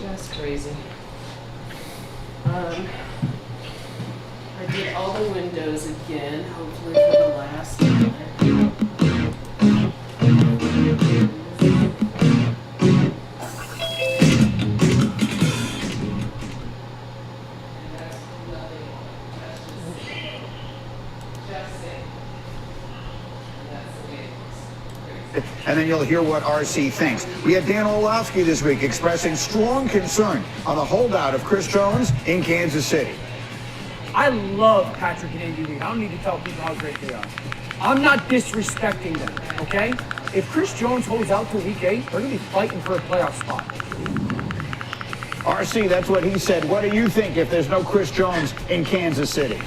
Just crazy. I did all the windows again, hopefully for the last time. And then you'll hear what RC thinks. We had Dan Orlovsky this week expressing strong concern on the holdout of Chris Jones in Kansas City. I love Patrick and Andy Reid. I don't need to tell people how great they are. I'm not disrespecting them, okay? If Chris Jones holds out to week 8, they're going to be fighting for a playoff spot. RC, that's what he said. What do you think if there's no Chris Jones in Kansas City?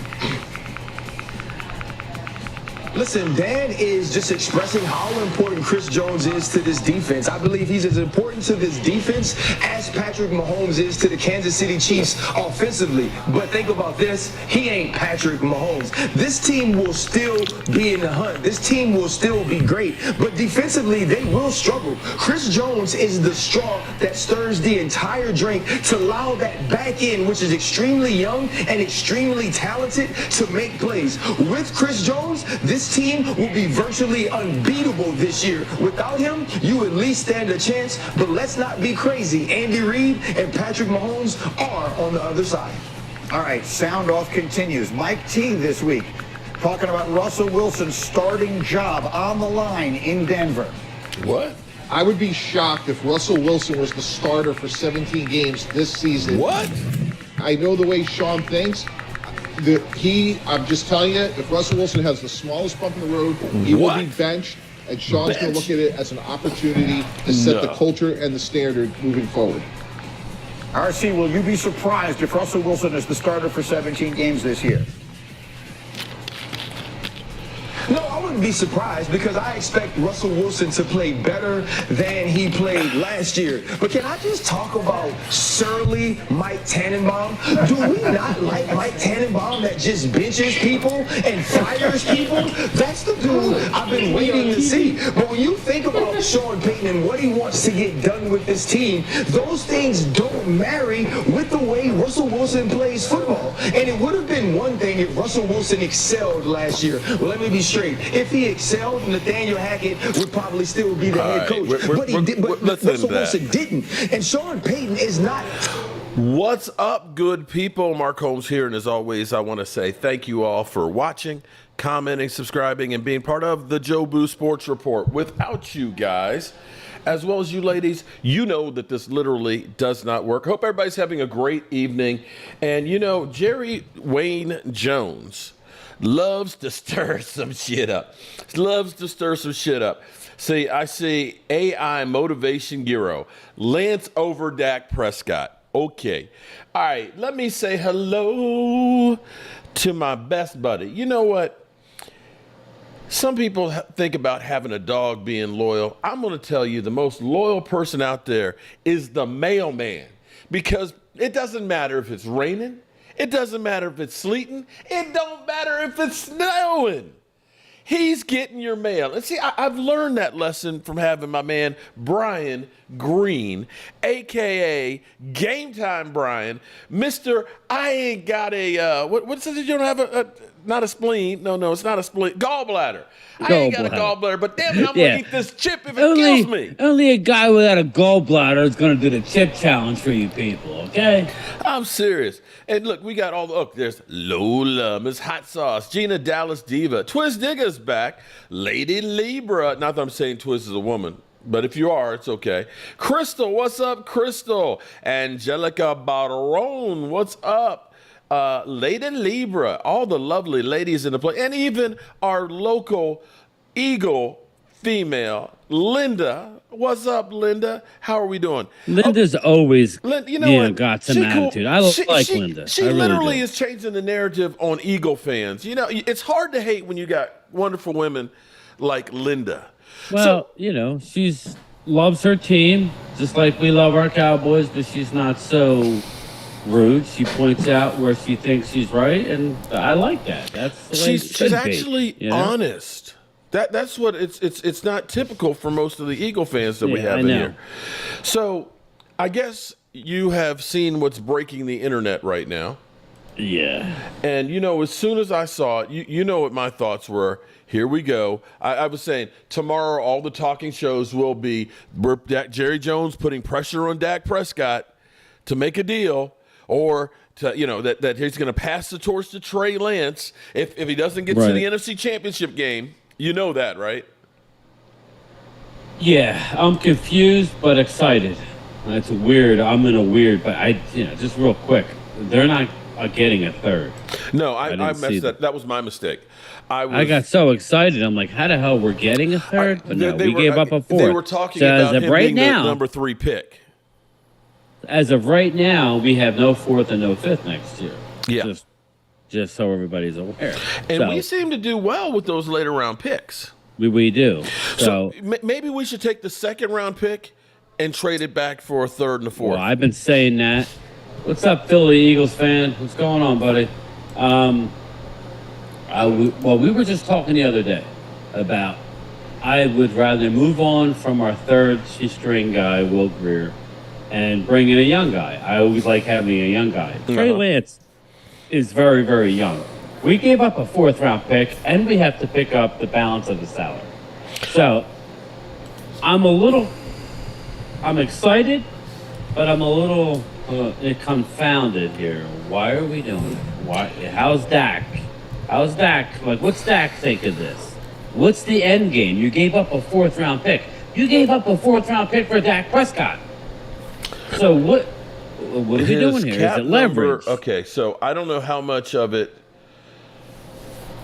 Listen, Dan is just expressing how important Chris Jones is to this defense. I believe he's as important to this defense as Patrick Mahomes is to the Kansas City Chiefs offensively. But think about this, he ain't Patrick Mahomes. This team will still be in the hunt. This team will still be great. But defensively, they will struggle. Chris Jones is the straw that stirs the entire drink to allow that back end, which is extremely young and extremely talented, to make plays. With Chris Jones, this team will be virtually unbeatable this year. Without him, you at least stand a chance, but let's not be crazy. Andy Reid and Patrick Mahomes are on the other side. All right, sound off continues. Mike T this week talking about Russell Wilson's starting job on the line in Denver. What? I would be shocked if Russell Wilson was the starter for 17 games this season. What? I know the way Sean thinks. I'm just telling you, if Russell Wilson has the smallest bump in the road, he will be benched, and Sean's going to look at it as an opportunity to set the culture and the standard moving forward. RC, will you be surprised if Russell Wilson is the starter for 17 games this year? No, I wouldn't be surprised because I expect Russell Wilson to play better than he played last year. But can I just talk about surly Mike Tannenbaum? Do we not like Mike Tannenbaum that just benches people and fires people? That's the dude I've been waiting to see. But when you think about Sean Payton and what he wants to get done with this team, those things don't marry with the way Russell Wilson plays football. And it would have been one thing if Russell Wilson excelled last year. Well, let me be straight. If he excelled, Nathaniel Hackett would probably still be the head coach. But Russell Wilson didn't. And Sean Payton is not. What's up, good people? Mark Holmes here. And as always, I want to say thank you all for watching, commenting, subscribing, and being part of the Joe Boo Sports Report. Without you guys, as well as you ladies, you know that this literally does not work. Hope everybody's having a great evening. And, you know, Jerry Wayne Jones loves to stir some shit up. See, I see AI Motivation Hero, Lance over Dak Prescott. Okay. All right, let me say hello to my best buddy. You know what? Some people think about having a dog being loyal. I'm going to tell you the most loyal person out there is the mailman, because it doesn't matter if it's raining. It doesn't matter if it's sleeting. It don't matter if it's snowing. He's getting your mail. And see, I've learned that lesson from having my man Brian Green, a.k.a. Game Time Brian, Mr. I ain't got a, what's it, you don't have not a spleen. No, it's not a spleen. Gallbladder. I ain't got a gallbladder, but damn it, I'm going to eat this chip if it kills me. Only a guy without a gallbladder is going to do the chip challenge for you people, okay? I'm serious. And look, we got all the, there's Lola, Miss Hot Sauce, Gina Dallas Diva, Twiz Digger's back, Lady Libra. Not that I'm saying Twiz is a woman, but if you are, it's okay. Crystal, what's up, Crystal? Angelica Barone, what's up? Lady Libra, all the lovely ladies in the play, and even our local Eagle female, Linda. What's up, Linda? How are we doing? Linda's always got some cool. attitude. I like Linda. She literally is changing the narrative on Eagle fans. You know, it's hard to hate when you got wonderful women like Linda. Well, she loves her team, just like we love our Cowboys, but she's not so rude. She points out where she thinks she's right, and I like that. That's the way she's actually honest. That's what it's not typical for most of the Eagle fans that we have in here. So I guess you have seen what's breaking the internet right now. Yeah. And, as soon as I saw it, you know what my thoughts were. Here we go. I was saying tomorrow all the talking shows will be Jerry Jones putting pressure on Dak Prescott to make a deal, or to, that he's going to pass the torch to Trey Lance if he doesn't get to the NFC Championship game. You know that, right? Yeah, I'm confused but excited. That's weird. I'm in a weird, but just real quick, they're not getting a third. No, I messed that. That was my mistake. I got so excited. I'm like, how the hell we're getting a third? But no, we gave up a fourth. They were talking about him being the number 3 pick. As of right now, we have no 4th and no 5th next year. Yeah. Just so everybody's aware. And we seem to do well with those later round picks. We do. So maybe we should take the 2nd round pick and trade it back for a 3rd and a 4th. Well, I've been saying that. What's up, Philly Eagles fan? What's going on, buddy? We were just talking the other day about I would rather move on from our 3rd string guy, Will Grier, and bring in a young guy. I always like having a young guy. Trey Lance is very, very young. We gave up a 4th round pick, and we have to pick up the balance of the salary. So I'm excited, but I'm a little confounded here. Why are we doing it? How's Dak? Like, what's Dak think of this? What's the end game? You gave up a 4th round pick. You gave up a 4th round pick for Dak Prescott. So what are we doing here? Is it leverage? Okay, so I don't know how much of it.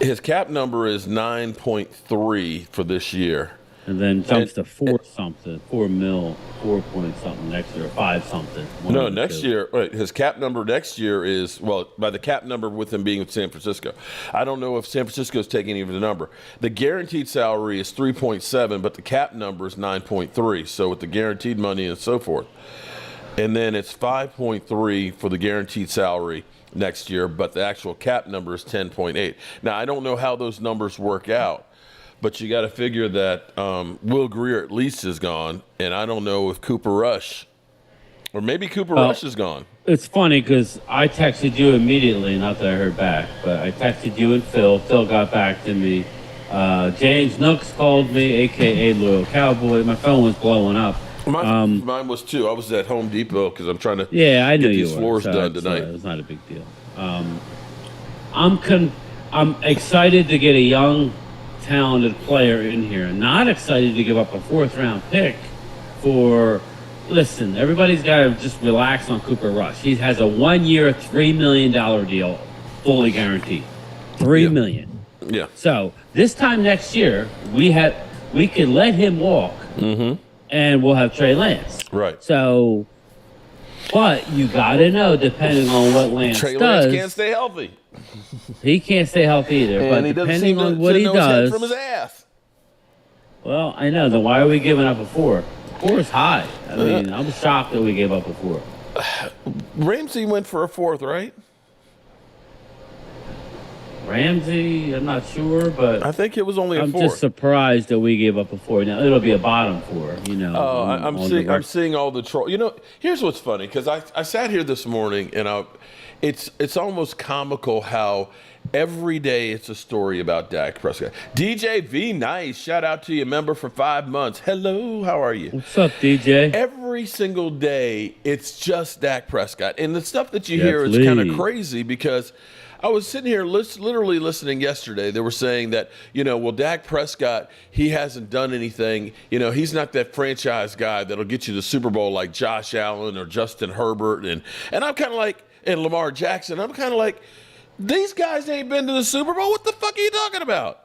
His cap number is 9.3 for this year. And then jumps to 4 mil, 4 point something next year, 5 something. No, next year, right, his cap number next year is, by the cap number with him being with San Francisco. I don't know if San Francisco is taking even the number. The guaranteed salary is 3.7, but the cap number is 9.3. So with the guaranteed money and so forth. And then it's 5.3 for the guaranteed salary next year, but the actual cap number is 10.8. Now, I don't know how those numbers work out. But you got to figure that Will Grier at least is gone, and I don't know if Cooper Rush, or maybe Cooper Rush is gone. It's funny because I texted you immediately, not that I heard back, but I texted you and Phil. Phil got back to me. James Nooks called me, a.k.a. Loyal Cowboy. My phone was blowing up. Mine was too. I was at Home Depot because I'm trying to I get these floors done tonight. It's not a big deal. I'm excited to get a young, talented player in here. Not excited to give up a 4th round pick for. Listen, everybody's got to just relax on Cooper Rush. He has a 1-year, $3 million deal, fully guaranteed. $3 million. Yeah. So this time next year, we can let him walk, and we'll have Trey Lance. Right. So, but you got to know, depending on what Lance Trey does, Lance can't stay healthy. He can't stay healthy either. And but he depending on what he does, from his ass. Well, I know. Then why are we giving up a 4? 4 is high. I mean, I'm shocked that we gave up a 4. Ramsey went for a 4th, right? Ramsey, I'm not sure, but I think it was only a 4th. I'm just surprised that we gave up a 4. Now it'll be a bottom 4, you know. Oh, I'm seeing all the troll. You know, here's what's funny because I sat here this morning and it's almost comical how every day it's a story about Dak Prescott. DJ V, nice. Shout out to you, member for 5 months. Hello, how are you? What's up, DJ? Every single day it's just Dak Prescott, and the stuff that you hear is kind of crazy because. I was sitting here literally listening yesterday. They were saying that, Dak Prescott, he hasn't done anything. He's not that franchise guy that'll get you the Super Bowl like Josh Allen or Justin Herbert. And I'm kind of like, and Lamar Jackson, I'm kind of like, these guys ain't been to the Super Bowl. What the fuck are you talking about?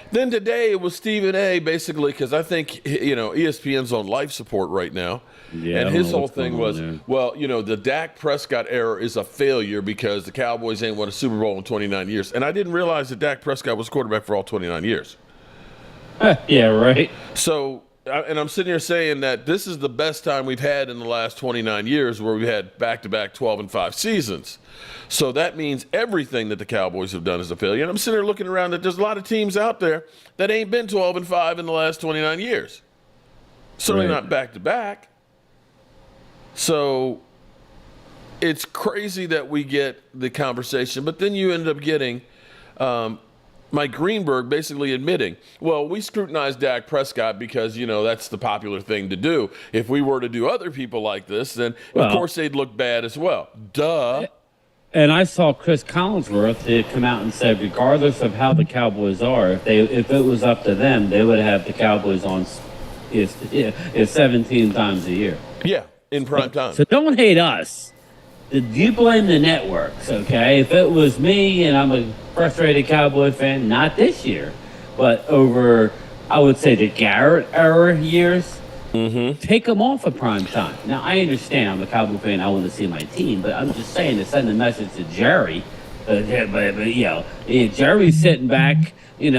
Then today it was Stephen A. basically because I think, ESPN's on life support right now. Yeah, and his whole thing was, the Dak Prescott era is a failure because the Cowboys ain't won a Super Bowl in 29 years. And I didn't realize that Dak Prescott was quarterback for all 29 years. Yeah, right. So, and I'm sitting here saying that this is the best time we've had in the last 29 years where we've had back-to-back 12-5 seasons. So that means everything that the Cowboys have done is a failure. And I'm sitting here looking around that there's a lot of teams out there that ain't been 12-5 in the last 29 years. Certainly not back-to-back. So it's crazy that we get the conversation, but then you end up getting Mike Greenberg basically admitting, well, we scrutinize Dak Prescott because, that's the popular thing to do. If we were to do other people like this, then of course they'd look bad as well. Duh. And I saw Chris Collinsworth come out and said, regardless of how the Cowboys are, if it was up to them, they would have the Cowboys on 17 times a year. Yeah, in prime time. So don't hate us. You blame the networks, okay? If it was me and I'm a frustrated Cowboy fan, not this year, but over, I would say, the Garrett era years, take them off of prime time. Now, I understand I'm a Cowboy fan. I want to see my team, but I'm just saying to send a message to Jerry. Jerry's sitting back,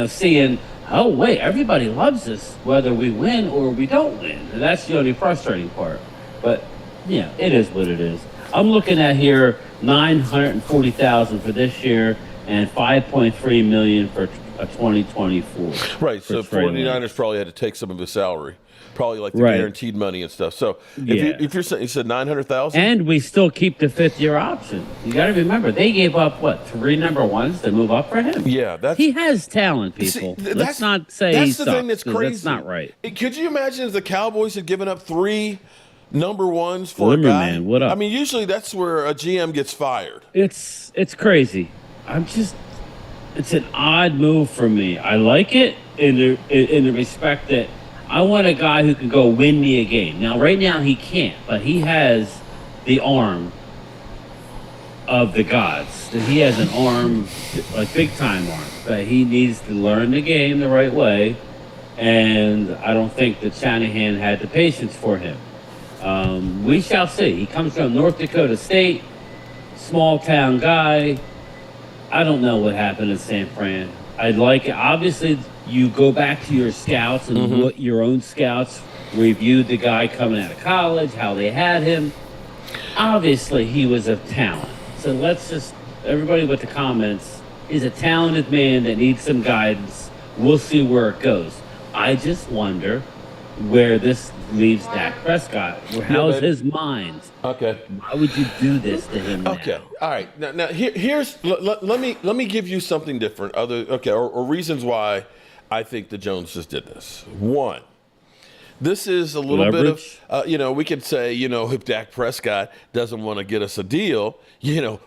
seeing, oh, wait, everybody loves us, whether we win or we don't win. And that's the only frustrating part. But, it is what it is. I'm looking at here $940,000 for this year and $5.3 million for 2024. Right. So 49ers probably had to take some of his salary, probably like the guaranteed money and stuff. So if you're saying, you said $900,000, and we still keep the 5th-year option. You got to remember they gave up 3 number ones to move up for him. Yeah, he has talent, people. Let's not say that's the thing that's crazy. That's not right. Could you imagine if the Cowboys had given up 3 number ones for a guy? Man, what up? I mean, usually that's where a GM gets fired. It's crazy. It's an odd move for me. I like it in the respect that I want a guy who can go win me a game. Now, right now he can't, but he has the arm of the gods. He has an arm, like big time arm, but he needs to learn the game the right way. And I don't think that Shanahan had the patience for him. We shall see. He comes from North Dakota State, small town guy. I don't know what happened in San Fran. I'd like it. Obviously, you go back to your scouts and what your own scouts reviewed the guy coming out of college, how they had him. Obviously, he was a talent. So let's just, everybody with the comments, is a talented man that needs some guidance. We'll see where it goes. I just wonder where this leaves Dak Prescott. How's his mind? Okay. Why would you do this to him now? Okay. All right. Now here's let me give you something different. Or reasons why I think the Joneses did this. One, this is a little Leverage. bit of we could say, if Dak Prescott doesn't want to get us a deal,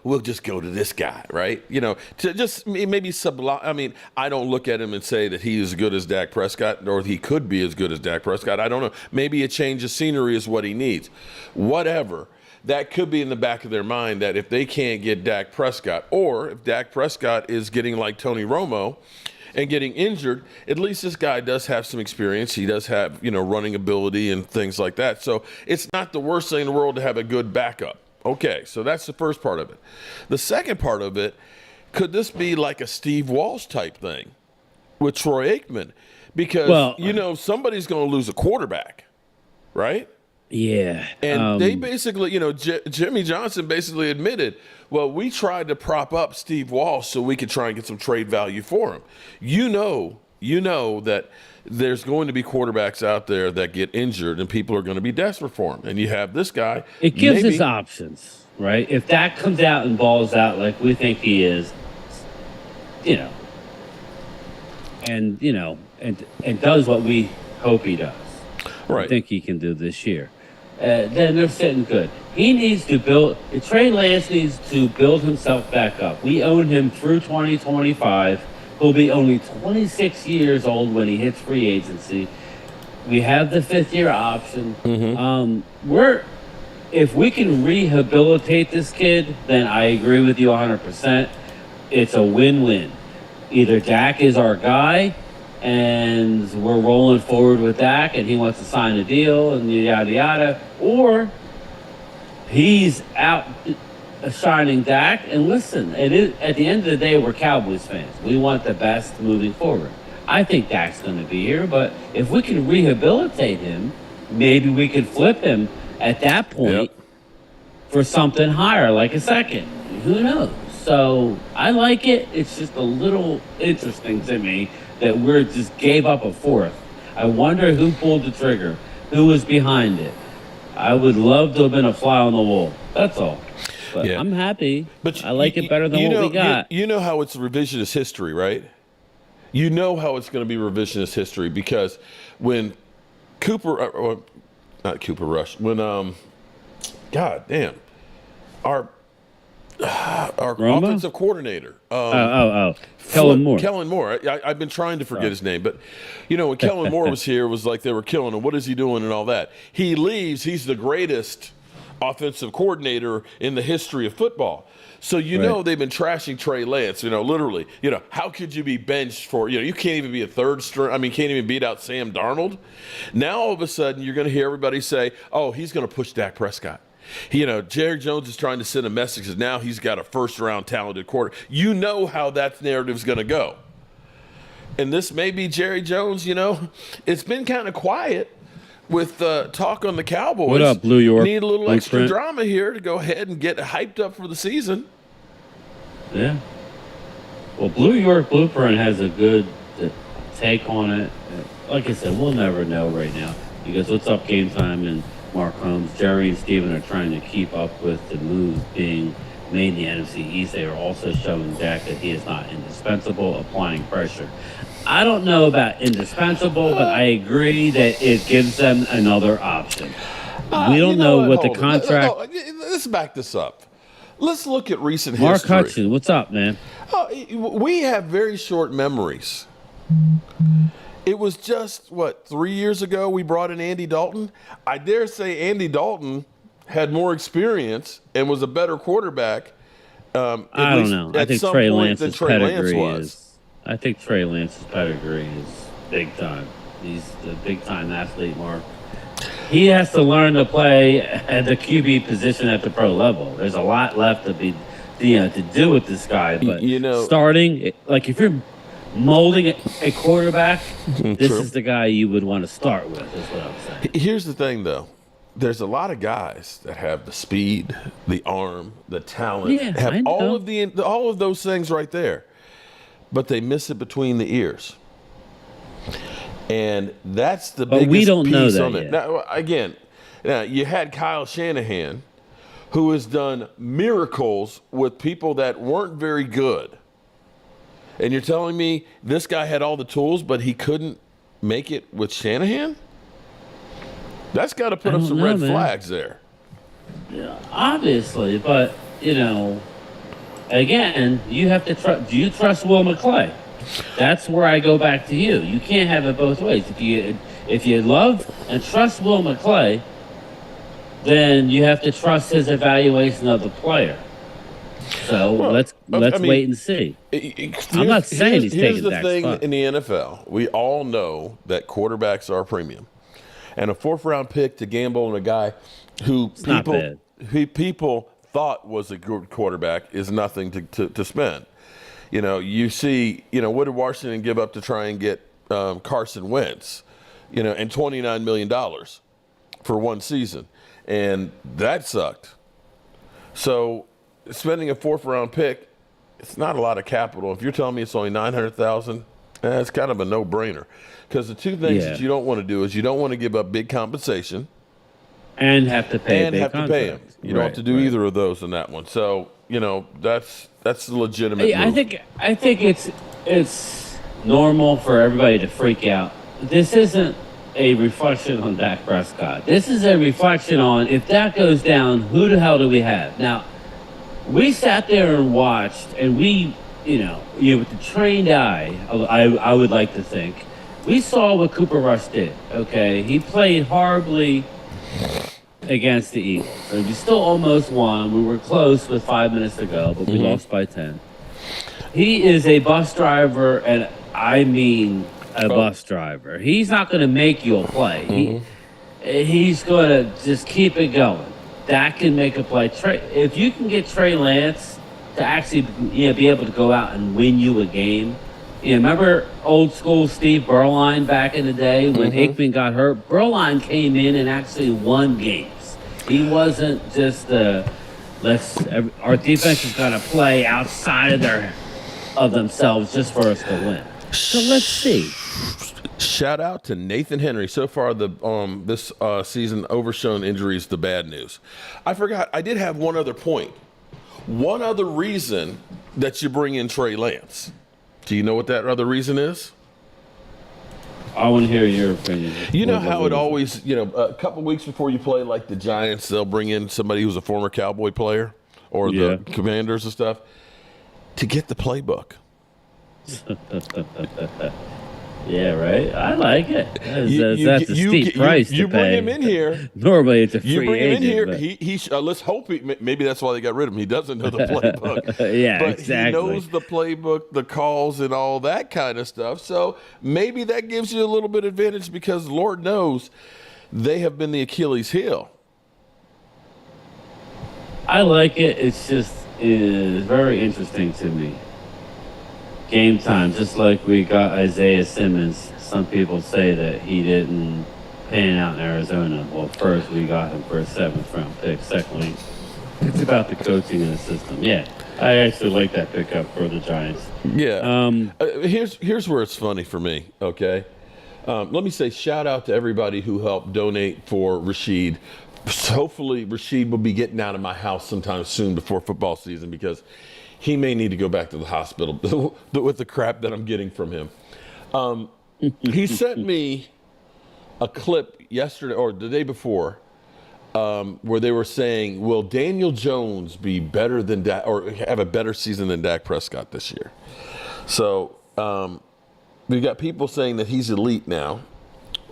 we'll just go to this guy, right? To just maybe I mean, I don't look at him and say that he is as good as Dak Prescott, or he could be as good as Dak Prescott. I don't know. Maybe a change of scenery is what he needs. Whatever. That could be in the back of their mind that if they can't get Dak Prescott, or if Dak Prescott is getting like Tony Romo and getting injured, at least this guy does have some experience. He does have, running ability and things like that. So it's not the worst thing in the world to have a good backup. Okay, so that's the first part of it. The second part of it, could this be like a Steve Walsh type thing with Troy Aikman? Because, somebody's going to lose a quarterback, right? Yeah. And they basically, Jimmy Johnson basically admitted, well, we tried to prop up Steve Walsh so we could try and get some trade value for him. You know that there's going to be quarterbacks out there that get injured and people are going to be desperate for him. And you have this guy. It gives us options, right? If Dak comes out and balls out like we think he is, and does what we hope he does. Right. I think he can do this year. Then they're sitting good. He needs to Trey Lance needs to build himself back up. We own him through 2025. He'll be only 26 years old when he hits free agency. We have the 5th-year option. If we can rehabilitate this kid, then I agree with you 100%. It's a win-win. Either Dak is our guy, and we're rolling forward with Dak, and he wants to sign a deal, and yada, yada. Or he's out shining Dak. And listen, at the end of the day, we're Cowboys fans. We want the best moving forward. I think Dak's going to be here, but if we can rehabilitate him, maybe we could flip him at that point for something higher, like a second. Who knows? So I like it. It's just a little interesting to me that we just gave up a 4th. I wonder who pulled the trigger, who was behind it. I would love to have been a fly on the wall. That's all. But Yeah. I'm happy. But I like it better than what we got. You know how it's revisionist history, right? You know how it's going to be revisionist history because when not Cooper Rush, when God damn, our Roma? offensive coordinator. Kellen Moore. Kellen Moore. I've been trying to forget his name, but when Kellen Moore was here, it was like they were killing him. What is he doing and all that? He leaves. He's the greatest offensive coordinator in the history of football. So they've been trashing Trey Lance. Literally. How could you be benched for? You can't even be a third string. I mean, can't even beat out Sam Darnold. Now all of a sudden you're going to hear everybody say, "Oh, he's going to push Dak Prescott." Jerry Jones is trying to send a message that now he's got a first-round talented quarter. You know how that narrative's going to go. And this may be Jerry Jones, It's been kind of quiet with talk on the Cowboys. What up, Blue York? Need a little Blueprint? extra drama here to go ahead and get hyped up for the season. Yeah. Well, Blue York Blueprint has a good take on it. Like I said, we'll never know right now because what's up Game Time and Mark Holmes, Jerry and Steven are trying to keep up with the moves being made in the NFC East. They are also showing Dak that he is not indispensable, applying pressure. I don't know about indispensable, but I agree that it gives them another option. We don't know what the contract... Let's back this up. Let's look at recent Mark history. Hudson, what's up, man? We have very short memories. It was just, 3 years ago we brought in Andy Dalton? I dare say Andy Dalton had more experience and was a better quarterback. I don't know. I think Trey Lance's pedigree was. I think Trey Lance's pedigree is big time. He's the big time athlete, Mark. He has to learn to play at the QB position at the pro level. There's a lot left to be, to do with this guy. But starting, like if you're molding a quarterback, this is the guy you would want to start with. Is what I'm saying. Here's the thing, though. There's a lot of guys that have the speed, the arm, the talent, have all of those things right there, but they miss it between the ears, and that's the biggest we don't piece know that on it. yet. Now, again, you had Kyle Shanahan, who has done miracles with people that weren't very good, and you're telling me this guy had all the tools, but he couldn't make it with Shanahan? That's got to put up some red flags there. Yeah, obviously, but again, you have to trust. Do you trust Will McClay? That's where I go back to you. You can't have it both ways. If you love and trust Will McClay, then you have to trust his evaluation of the player. So let's wait and see. I'm not saying he's taking that spot. Here's the thing in the NFL. We all know that quarterbacks are a premium. And a fourth-round pick to gamble on a guy who people thought was a good quarterback is nothing to spend. You see, what did Washington give up to try and get Carson Wentz, and $29 million for one season. And that sucked. So spending a fourth-round pick, it's not a lot of capital. If you're telling me it's only $900,000, it's kind of a no-brainer. Because the two things that you don't want to do is you don't want to give up big compensation and have to pay him. You don't have to do either of those in that one. So that's the legitimate move. I think it's normal for everybody to freak out. This isn't a reflection on Dak Prescott. This is a reflection on if that goes down, who the hell do we have? Now, we sat there and watched, and we, with the trained eye, I would like to think, we saw what Cooper Rush did, okay? He played horribly against the Eagles. And we still almost won. We were close with 5 minutes to go, but we lost by 10. He is a bus driver, and I mean a bus driver. He's not going to make you a play. He's going to just keep it going. That can make a play. If you can get Trey Lance to actually be able to go out and win you a game. Remember old school Steve Berline back in the day when Aikman got hurt? Berline came in and actually won games. He wasn't just our defense has got to play outside of themselves just for us to win. So let's see. Shout out to Nathan Henry. So far, this season, overshown injuries, the bad news. I forgot. I did have one other point. One other reason that you bring in Trey Lance. Do you know what that other reason is? I want to hear your opinion. You know how it always, a couple weeks before you play, like the Giants, they'll bring in somebody who's a former Cowboy player or the Commanders and stuff to get the playbook. Yeah, right. I like it. That's a steep price to pay. You bring him in here. Normally, it's a free agent. You bring him in here. Let's hope maybe that's why they got rid of him. He doesn't know the playbook. Yeah, but exactly. He knows the playbook, the calls, and all that kind of stuff. So maybe that gives you a little bit of advantage because Lord knows they have been the Achilles heel. I like it. It's very interesting to me. Game time, just like we got Isaiah Simmons. Some people say that he didn't pan out in Arizona. Well, first we got him for a 7th round pick. Secondly, it's about the coaching and the system. Yeah, I actually like that pickup for the Giants. Yeah. Here's where it's funny for me. Okay. Let me say shout out to everybody who helped donate for Rashid. Hopefully Rashid will be getting out of my house sometime soon before football season because he may need to go back to the hospital with the crap that I'm getting from him. He sent me a clip yesterday or the day before where they were saying, will Daniel Jones be better than Dak or have a better season than Dak Prescott this year? So we've got people saying that he's elite now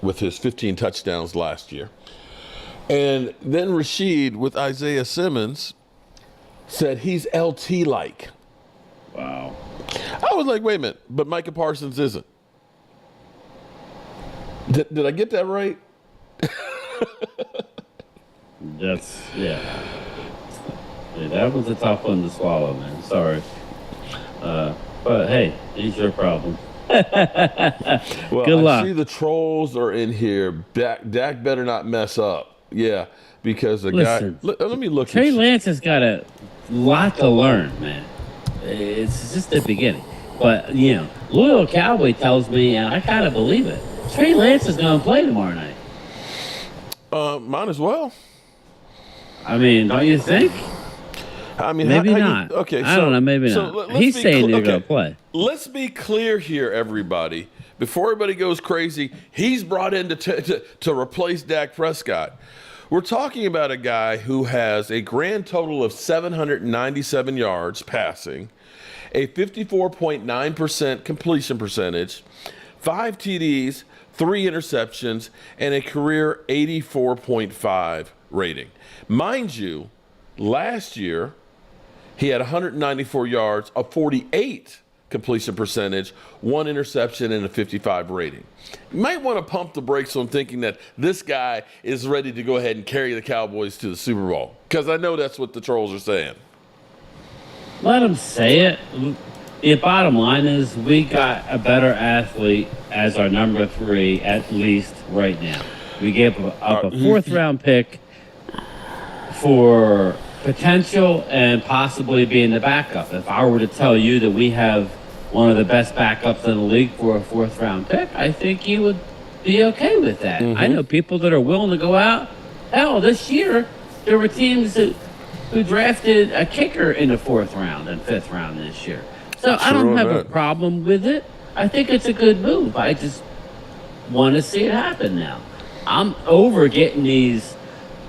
with his 15 touchdowns last year. And then Rashid with Isaiah Simmons said he's LT-like. Wow. I was like, wait a minute, but Micah Parsons isn't. Did I get that right? Yeah, that was a tough one to swallow, man. Sorry. But hey, it's your problem. Well, Good luck. I see the trolls are in here. Dak better not mess up. Yeah, because the guy. Let me look. Trey Lance has got a lot to learn, man. It's just the beginning. But, loyal Cowboy tells me, and I kind of believe it, Trey Lance is going to play tomorrow night. Might as well. I mean, don't you think? I mean, maybe not. Okay, I don't know. Maybe not. He's saying they're going to play. Let's be clear here, everybody. Before everybody goes crazy, he's brought in to replace Dak Prescott. We're talking about a guy who has a grand total of 797 yards passing, a 54.9% completion percentage, 5 TDs, 3 interceptions, and a career 84.5 rating. Mind you, last year, he had 194 yards, a 48 completion percentage, 1 interception, and a 55 rating. You might want to pump the brakes on thinking that this guy is ready to go ahead and carry the Cowboys to the Super Bowl, because I know that's what the trolls are saying. Let them say it. The bottom line is we got a better athlete as our number 3, at least right now. We gave up a 4th round pick for potential and possibly being the backup. If I were to tell you that we have one of the best backups in the league for a 4th round pick, I think you would be okay with that. I know people that are willing to go out. Hell, this year there were teams who drafted a kicker in the 4th round and 5th round this year. So I don't have a problem with it. I think it's a good move. I just want to see it happen now. I'm over getting these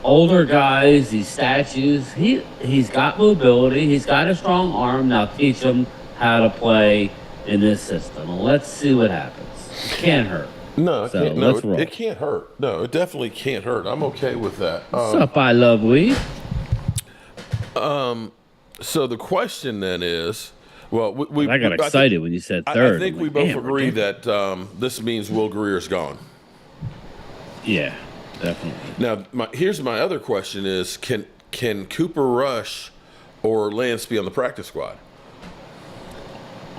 older guys, these statues. He's got mobility. He's got a strong arm. Now teach him how to play in this system. Let's see what happens. It can't hurt. No, So, it can't hurt. No, it definitely can't hurt. I'm okay with that. What's up, I love weed? So the question then is, well, I got excited when you said third. I think we both agree that this means Will Grier's gone. Yeah, definitely. Now, here's my other question is, can Cooper Rush or Lance be on the practice squad?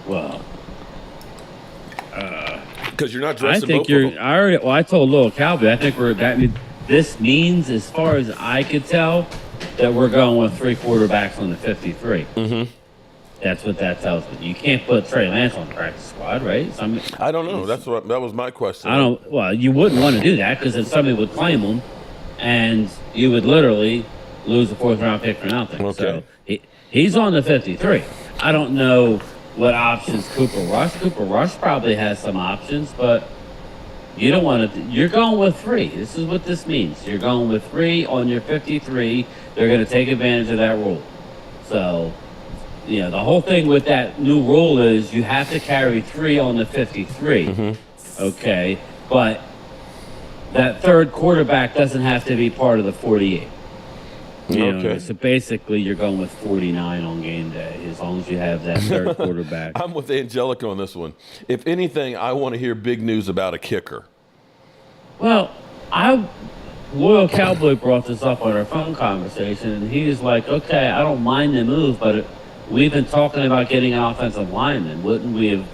Well, because you're not I dressing think both of them. I told Little Cowboy, I think this means, as far as I could tell, that we're going with 3 quarterbacks on the 53. That's what that tells me. You can't put Trey Lance on the practice squad, right? I don't know. That was my question. I don't. Well, you wouldn't want to do that because then somebody would claim him, and you would literally lose a 4th-round pick for nothing. Okay. So he's on the 53. I don't know what options Cooper Rush. Cooper Rush probably has some options, but you don't want to. You're going with 3. This is what this means. You're going with 3 on your 53. They're going to take advantage of that rule. So, the whole thing with that new rule is you have to carry 3 on the 53. Mm-hmm. Okay, but that third quarterback doesn't have to be part of the 48. Okay. So basically, you're going with 49 on game day as long as you have that third quarterback. I'm with Angelica on this one. If anything, I want to hear big news about a kicker. Well, Loyal Cowboy brought this up on our phone conversation, and he was like, okay, I don't mind the move, but we've been talking about getting an offensive lineman. Wouldn't we have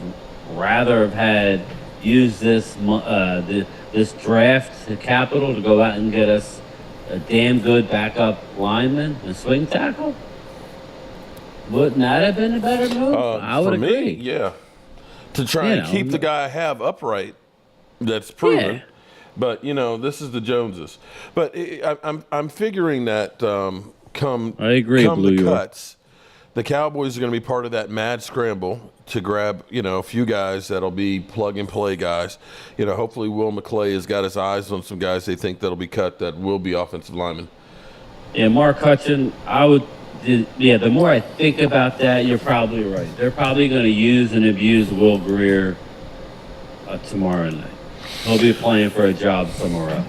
rather have used this draft capital to go out and get us a damn good backup lineman and swing tackle? Wouldn't that have been a better move? I would agree. Yeah. To try and keep the guy I have upright, that's proven. Yeah. But this is the Joneses. But I'm figuring that come the cuts, the Cowboys are going to be part of that mad scramble to grab a few guys that'll be plug and play guys. Hopefully Will McClay has got his eyes on some guys they think that'll be cut that will be offensive linemen. Yeah, Mark Hutchin, the more I think about that, you're probably right. They're probably going to use and abuse Will Grier tomorrow night. He'll be playing for a job somewhere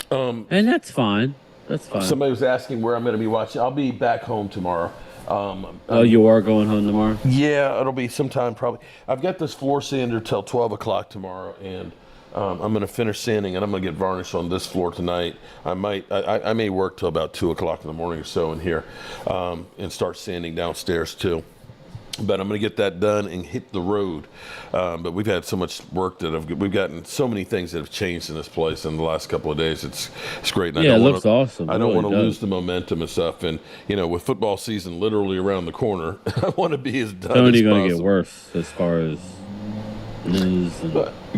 else. And that's fine. That's fine. Somebody was asking where I'm going to be watching. I'll be back home tomorrow. You are going home tomorrow? Yeah, it'll be sometime probably. I've got this floor sander till 12 o'clock tomorrow, and I'm going to finish sanding, and I'm going to get varnish on this floor tonight. I may work till about 2 o'clock in the morning or so in here and start sanding downstairs too. But I'm going to get that done and hit the road. But we've had so much work that we've gotten so many things that have changed in this place in the last couple of days. It's great. And it looks awesome. I don't want to lose the momentum and stuff. And, with football season literally around the corner, I want to be as done as possible. It's only going to get worse as far as news.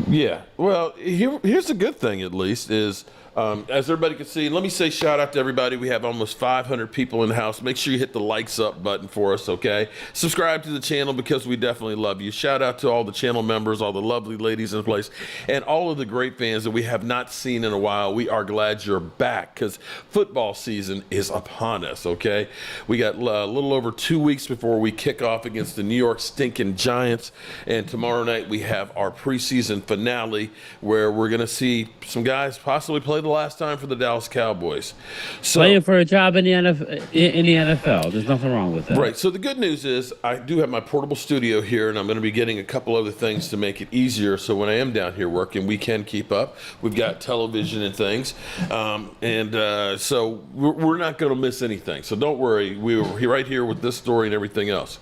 Yeah. Well, here's the good thing, at least, is as everybody can see, let me say shout out to everybody. We have almost 500 people in the house. Make sure you hit the likes up button for us, okay? Subscribe to the channel because we definitely love you. Shout out to all the channel members, all the lovely ladies in place, and all of the great fans that we have not seen in a while. We are glad you're back because football season is upon us, okay? We got a little over 2 weeks before we kick off against the New York stinking Giants, and tomorrow night we have our preseason finale where we're going to see some guys possibly play the last time for the Dallas Cowboys. So, playing for a job in the NFL. There's nothing wrong with that. Right. So the good news is I do have my portable studio here, and I'm going to be getting a couple other things to make it easier so when I am down here working, we can keep up. We've got television and things. So we're not going to miss anything. So don't worry. We're right here with this story and everything else.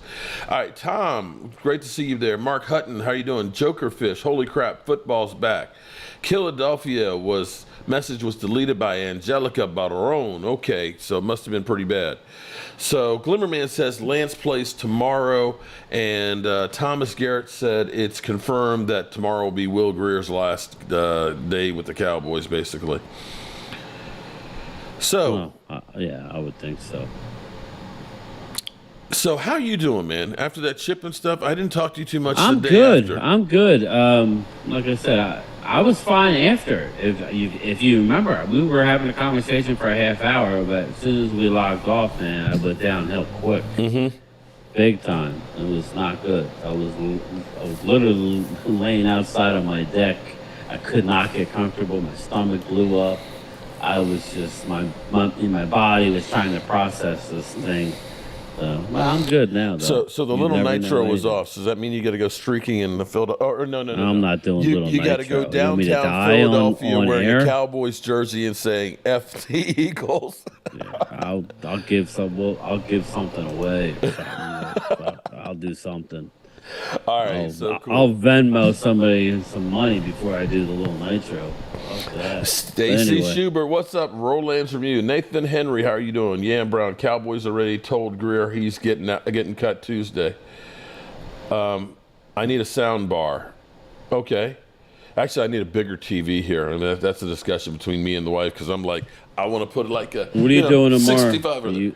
All right, Tom, great to see you there. Mark Hutton, how you doing? Jokerfish, holy crap, football's back. Philadelphia message was deleted by Angelica Barone. Okay, so it must have been pretty bad. So Glimmerman says Lance plays tomorrow, and Thomas Garrett said it's confirmed that tomorrow will be Will Grier's last day with the Cowboys, basically. So, yeah, I would think so. So how you doing, man? After that chip and stuff, I didn't talk to you too much. I'm the day good. after. I'm good. Like I said, I was fine after. If you remember, we were having a conversation for a half hour, but as soon as we logged off, man, I went downhill quick. Mm-hmm. Big time. It was not good. I was literally laying outside on my deck. I could not get comfortable. My stomach blew up. I was just my body was trying to process this thing. Well, I'm good now, though. So the little nitro was off. So does that mean you got to go streaking in the Philadelphia? Or no. I'm not doing little nitro. You got to go downtown Philadelphia wearing a Cowboys jersey and saying "F the Eagles." Yeah, I'll give something away. I'll do something. All right, so cool. I'll Venmo somebody some money before I do the little nitro. Fuck that. Stacy Anyway. Schubert, what's up? Roland's review. Nathan Henry, how are you doing? Yam Brown, Cowboys already told Grier he's getting cut Tuesday. I need a sound bar. Okay. Actually, I need a bigger TV here. I mean, that's a discussion between me and the wife because I'm like, I want to put like a. What are you doing tomorrow? 65 or Are you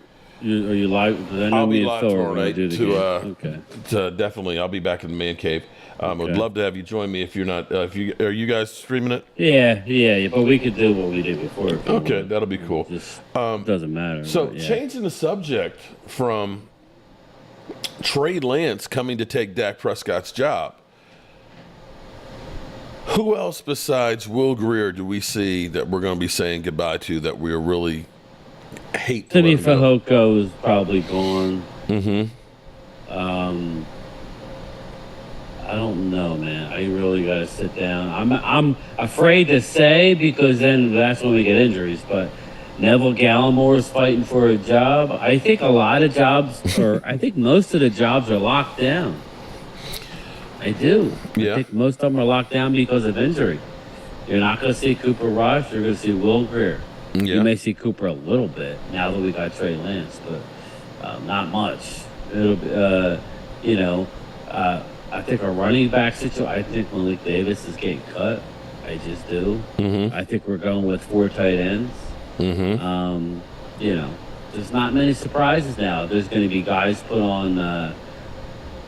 live? 'Cause I know I'll me be and live Phil are tomorrow gonna night do the to, game. to definitely. I'll be back in the man cave. I would Okay. love to have you join me if you're not. Are you guys streaming it? Yeah. But we could do what we did before. If you Okay, want. that'll be cool. Just doesn't matter. So but yeah. changing the subject from Trey Lance coming to take Dak Prescott's job. Who else besides Will Grier do we see that we're going to be saying goodbye to that we really hate to Timmy let him go? Fehoko is probably gone. I don't know, man. I really got to sit down. I'm afraid to say because then that's when we get injuries. But Neville Gallimore is fighting for a job. I think a lot of jobs, I think most of the jobs are locked down. I do. Yeah. I think most of them are locked down because of injury. You're not going to see Cooper Rush. You're going to see Will Grier. Yeah. You may see Cooper a little bit now that we got Trey Lance, but not much. It'll be, I think our running back situation. I think Malik Davis is getting cut. I just do. I think we're going with 4 tight ends. There's not many surprises now. There's going to be guys put on.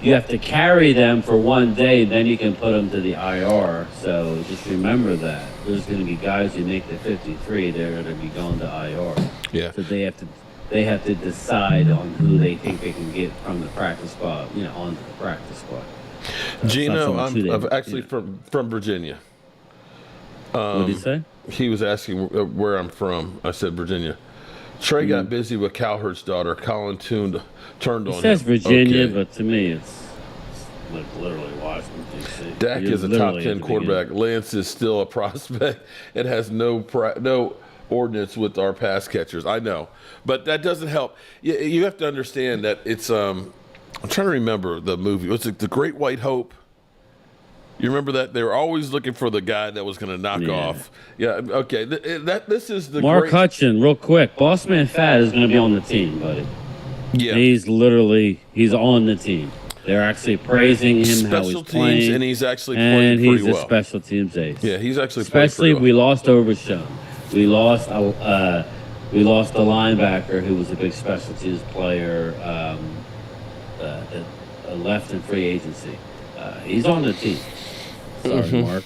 You have to carry them for one day, then you can put them to the IR. So just remember that. There's going to be guys who make the 53, they're going to be going to IR. Yeah. So they have to decide on who they think they can get from the practice squad, onto the practice squad. Gino, I'm actually from Virginia. What did he say? He was asking where I'm from. I said Virginia. Trey got busy with Cowherd's daughter. Colin turned on him. It says Virginia, Okay. but to me it's like literally Washington, D.C. Dak You're is a top literally 10 at the quarterback. beginning. Lance is still a prospect. It has no ordinance with our pass catchers. I know, but that doesn't help. You have to understand that it's. I'm trying to remember the movie. Was it The Great White Hope? You remember that? They were always looking for the guy that was going to knock off. Yeah. Okay. This is the Mark great. Hutchin, real quick. Bossman Fat is going to be on the team, buddy. Yeah. He's on the team. They're actually praising him how he's Special playing, teams, and he's actually and playing he's pretty a well. special teams ace. Yeah, he's actually played Especially pretty we well. lost Overshown. We lost a linebacker who was a big special teams player that left in free agency. He's on the team. Sorry, Mark.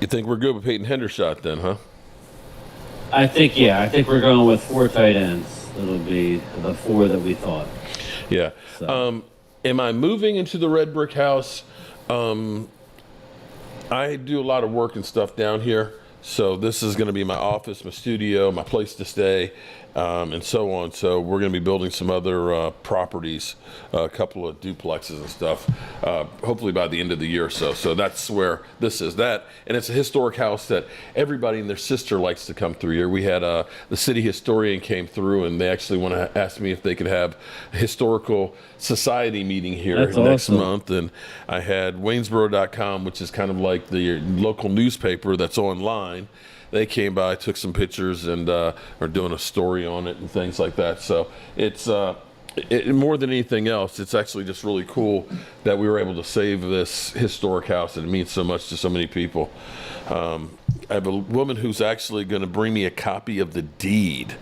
You think we're good with Payton Hendershot then, huh? I think we're going with 4 tight ends. It'll be the 4 that we thought. Yeah. So. Am I moving into the red brick house? I do a lot of work and stuff down here. So this is going to be my office, my studio, my place to stay, and so on. So we're going to be building some other properties, a couple of duplexes and stuff, hopefully by the end of the year or so. So that's where this is. That, and it's a historic house that everybody and their sister likes to come through here. We had the city historian came through, and they actually want to ask me if they could have a historical society meeting here That's next awesome. month. And I had Waynesboro.com, which is kind of like the local newspaper that's online. They came by, took some pictures, and are doing a story on it and things like that. So it's more than anything else, it's actually just really cool that we were able to save this historic house, and it means so much to so many people. I have a woman who's actually going to bring me a copy of the deed.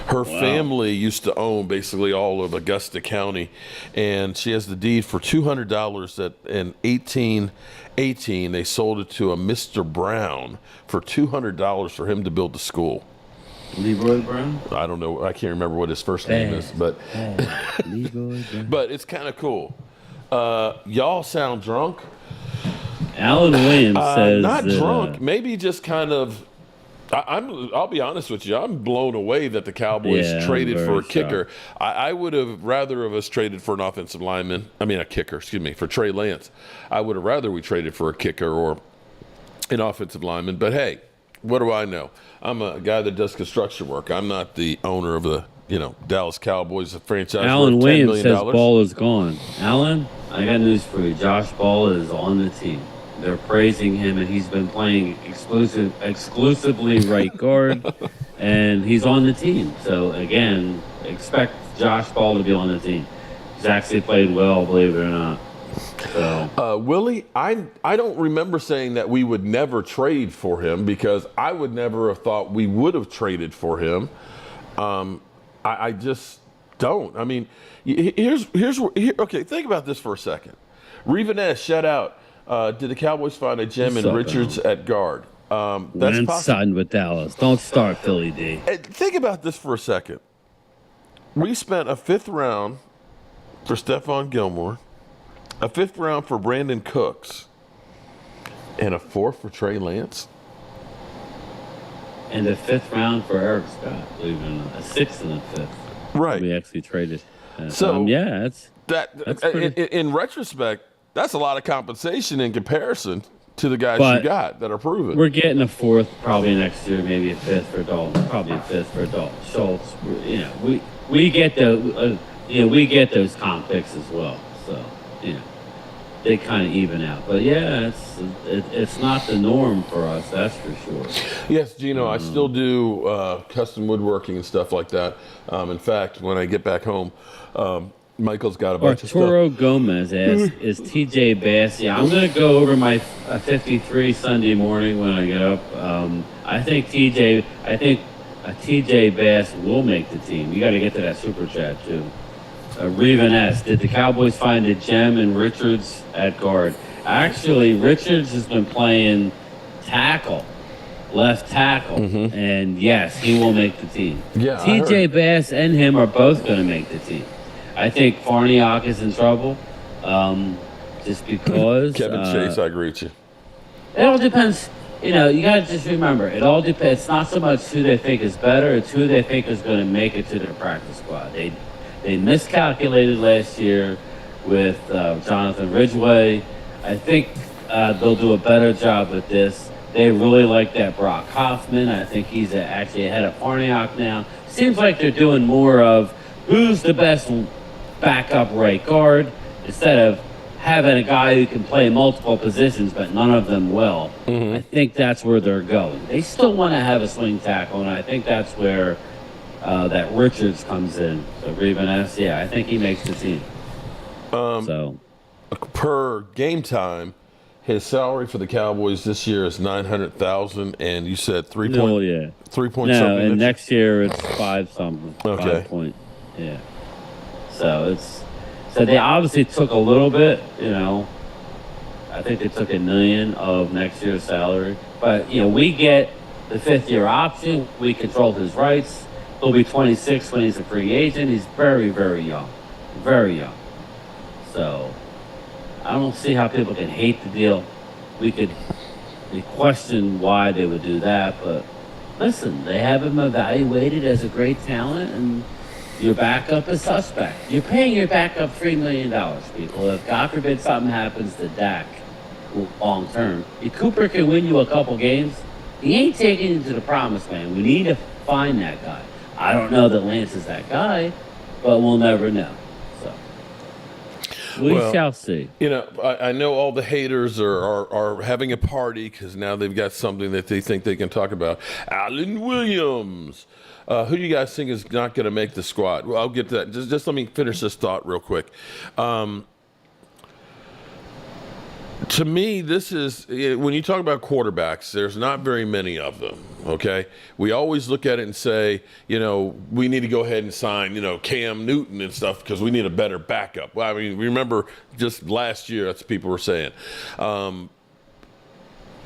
Her family used to own basically all of Augusta County, and she has the deed for $200 that in 1818 they sold it to a Mr. Brown for $200 for him to build the school. Leroy Brown? I don't know. I can't remember what his first name is, but Leroy Brown. but it's kind of cool. Y'all sound drunk. Alan Williams says Not that, drunk, maybe just kind of. I'll be honest with you. I'm blown away that the Cowboys Yeah, I'm traded for a very kicker. I would have rather of us traded for an offensive lineman. I mean, a kicker. Excuse me, for Trey Lance. I would have rather we traded for a kicker or an offensive lineman. But hey, what do I know? I'm a guy that does construction work. I'm not the owner of the Dallas Cowboys, a franchise Alan worth $10 Williams million. says Ball is gone. Alan, I got news for you. Josh Ball is on the team. They're praising him, and he's been playing exclusively right guard, and he's on the team. So again, expect Josh Ball to be on the team. He's actually played well, believe it or not. So Willie, I don't remember saying that we would never trade for him, because I would never have thought we would have traded for him. I just don't. I mean, okay, think about this for a second. Revaness, shout out. Did the Cowboys find a gem in Richards at guard? That's Lance possible. signed with Dallas. Don't start Philly D. Think about this for a second. We spent a 5th round for Stephon Gilmore, a 5th round for Brandon Cooks, and a 4th for Trey Lance. And the 5th round for Eric Scott, believe it or not. A 6th and a 5th. Right. We actually traded. So yeah, that's pretty... in retrospect, that's a lot of compensation in comparison to the guys But you got that are proven. We're getting a 4th probably next year, maybe a 5th for Dalton, probably a 5th for Dalton Schultz. We get we get those comp picks as well. So they kind of even out. But yeah, it's not the norm for us, that's for sure. Yes, Gino, I still do custom woodworking and stuff like that. In fact, when I get back home, Michael's got a bunch of stuff. Arturo Gomez asks, is TJ Bass? Yeah, I'm going to go over my 53 Sunday morning when I get up. I think TJ Bass will make the team. You got to get to that super chat too. Revan S. Did the Cowboys find a gem in Richards at guard? Actually, Richards has been playing left tackle, and yes, he will make the team. Yeah, TJ Bass and him are both going to make the team. I think Farniok is in trouble, just because. Kevin Chase, I agree with you. It all depends. You got to just remember, it all depends. It's not so much who they think is better, it's who they think is going to make it to their practice squad. They miscalculated last year with Jonathan Ridgeway. I think they'll do a better job with this. They really like that Brock Hoffman. I think he's actually ahead of Farniok now. Seems like they're doing more of who's the best backup right guard instead of having a guy who can play multiple positions but none of them well. I think that's where they're going. They still want to have a swing tackle, and I think that's where that Richards comes in. So Revan S, I think he makes the team. Per game time, his salary for the Cowboys this year is $900,000, and you said 3 point. Oh yeah, 3 point no, something. and next year it's 5 something. Okay. 5 point. Yeah. So they obviously took a little bit. I think they took $1 million of next year's salary, but we get the 5th year option. We control his rights. He'll be 26 when he's a free agent. He's very, very young. Very young. So I don't see how people can hate the deal. We question why they would do that, but listen, they have him evaluated as a great talent, and your backup is suspect. You're paying your backup $3 million, people. If God forbid something happens to Dak long term, Cooper can win you a couple games. He ain't taking you to the promised land. We need to find that guy. I don't know that Lance is that guy, but we'll never know. So we shall see. I know all the haters are having a party because now they've got something that they think they can talk about. Alan Williams. Who do you guys think is not going to make the squad? Well, I'll get to that. Just let me finish this thought real quick. To me, this is, when you talk about quarterbacks, there's not very many of them, okay? We always look at it and say, we need to go ahead and sign, Cam Newton and stuff because we need a better backup. Well, I mean, remember just last year, that's what people were saying.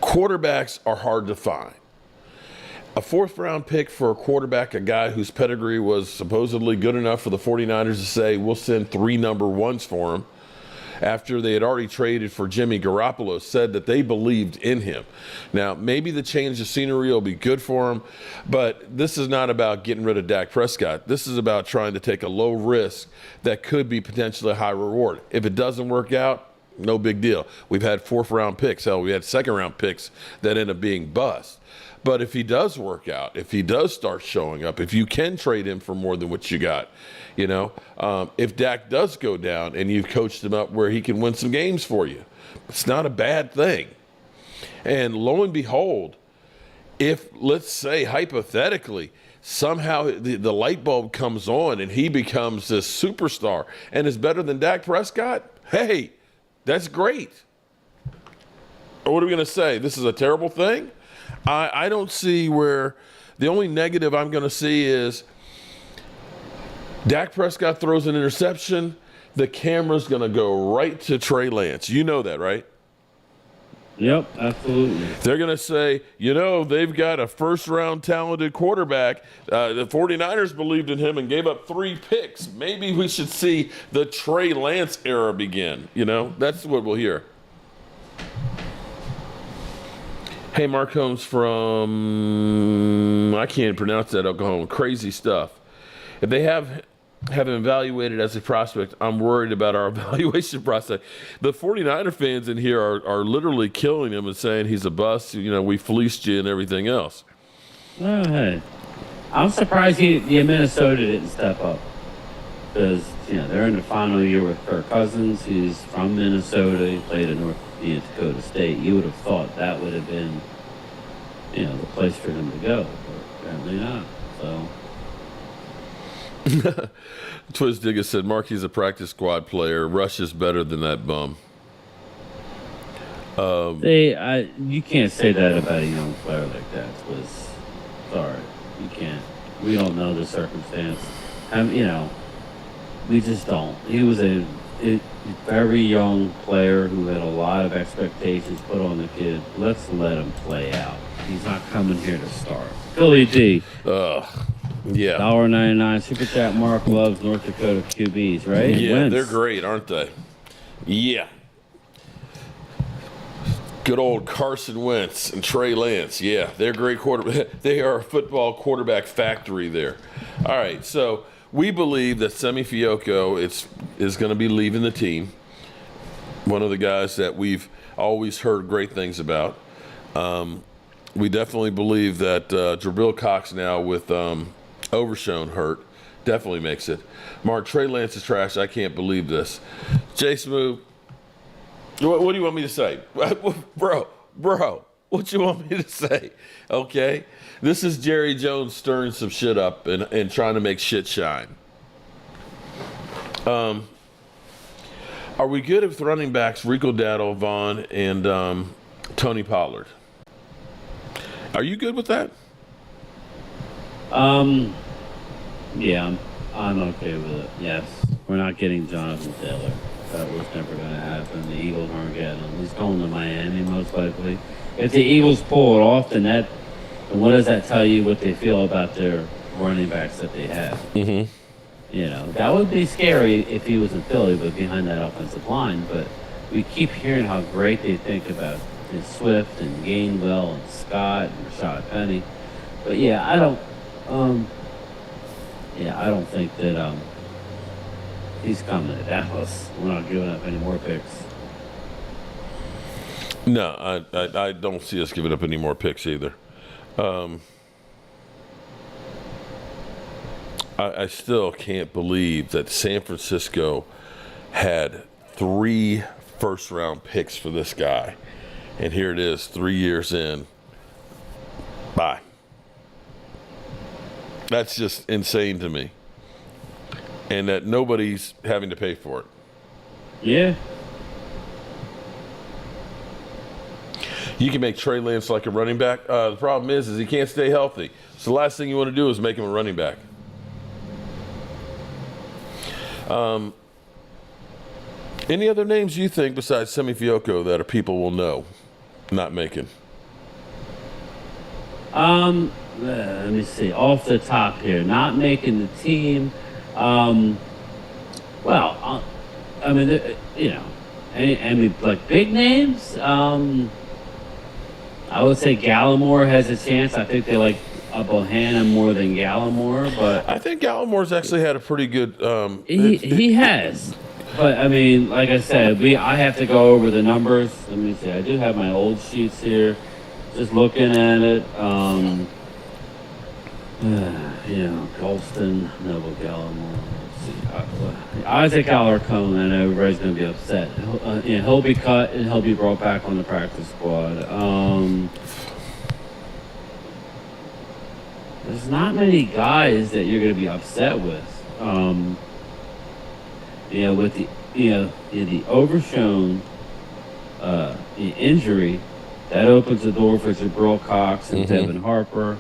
Quarterbacks are hard to find. A 4th round pick for a quarterback, a guy whose pedigree was supposedly good enough for the 49ers to say, we'll send 3 number 1s for him, after they had already traded for Jimmy Garoppolo, said that they believed in him. Now, maybe the change of scenery will be good for him, but this is not about getting rid of Dak Prescott. This is about trying to take a low risk that could be potentially a high reward. If it doesn't work out, no big deal. We've had 4th round picks. Hell, we had 2nd round picks that end up being bust. But if he does work out, if he does start showing up, if you can trade him for more than what you got, if Dak does go down and you've coached him up where he can win some games for you, it's not a bad thing. And lo and behold, if, let's say, hypothetically, somehow the light bulb comes on and he becomes this superstar and is better than Dak Prescott, hey, that's great. Or what are we going to say? This is a terrible thing? I don't see where the only negative I'm going to see is Dak Prescott throws an interception. The camera's going to go right to Trey Lance. You know that, right? Yep, absolutely. They're going to say, they've got a first-round talented quarterback. The 49ers believed in him and gave up 3 picks. Maybe we should see the Trey Lance era begin. That's what we'll hear. Hey, Mark Holmes from, I can't pronounce that, Oklahoma. Crazy stuff. If they have him evaluated as a prospect, I'm worried about our evaluation process. The 49er fans in here are literally killing him and saying he's a bust. We fleeced you and everything else. Oh, hey. I'm surprised Minnesota didn't step up. Because, they're in the final year with Kirk Cousins. He's from Minnesota. He played at North Dakota State. You would have thought that would have been, the place for him to go. But apparently not. So. Twiz Digger said, Marky's a practice squad player. Rush is better than that bum. You can't say that about a young player like that, Twiz. Sorry. You can't. We don't know the circumstance. We just don't. He was a very young player who had a lot of expectations put on the kid. Let's let him play out. He's not coming here to start. Philly D. Yeah. $1.99 Super Chat. Mark loves North Dakota QBs, right? Yeah, Wentz. they're great, aren't they? Yeah. Good old Carson Wentz and Trey Lance. Yeah, they're great quarterback. They are a football quarterback factory there. All right, so we believe that Semi Fioco is going to be leaving the team. One of the guys that we've always heard great things about. We definitely believe that Jabril Cox now with Overshown hurt definitely makes it. Mark, Trey Lance is trash. I can't believe this. Jay Smooth, what do you want me to say? Bro, what you want me to say? Okay? This is Jerry Jones stirring some shit up and trying to make shit shine. Are we good with running backs Rico Dowdle, Vaughn, and Tony Pollard? Are you good with that? Yeah, I'm okay with it. Yes. We're not getting Jonathan Taylor. That was never going to happen. The Eagles aren't getting him. He's going to Miami most likely. If the Eagles pull it off, then what does that tell you what they feel about their running backs that they have? Mm-hmm. That would be scary if he was in Philly, but behind that offensive line. But we keep hearing how great they think about Swift and Gainwell and Scott and Rashad Penny. But yeah, I don't think that he's coming to Dallas. We're not giving up any more picks. No, I don't see us giving up any more picks either. I still can't believe that San Francisco had 3 first-round picks for this guy. And here it is, 3 years in. Bye. That's just insane to me. And that nobody's having to pay for it. Yeah. You can make Trey Lance like a running back. The problem is he can't stay healthy. So the last thing you want to do is make him a running back. Any other names you think besides Semi Fioco that people will know not making? Let me see. Off the top here, not making the team. Any like big names. I would say Gallimore has a chance. I think they like Bohannon more than Gallimore, but I think Gallimore's actually had a pretty good. He has. But I mean, like I said, I have to go over the numbers. Let me see. I do have my old sheets here. Just looking at it. Golston, Neville Gallimore. Let's see. Isaac Alarcon, I know everybody's going to be upset. He'll be cut and he'll be brought back on the practice squad. There's not many guys that you're going to be upset with. With the Overshown injury, that opens the door for Jabril Cox and Devin Harper.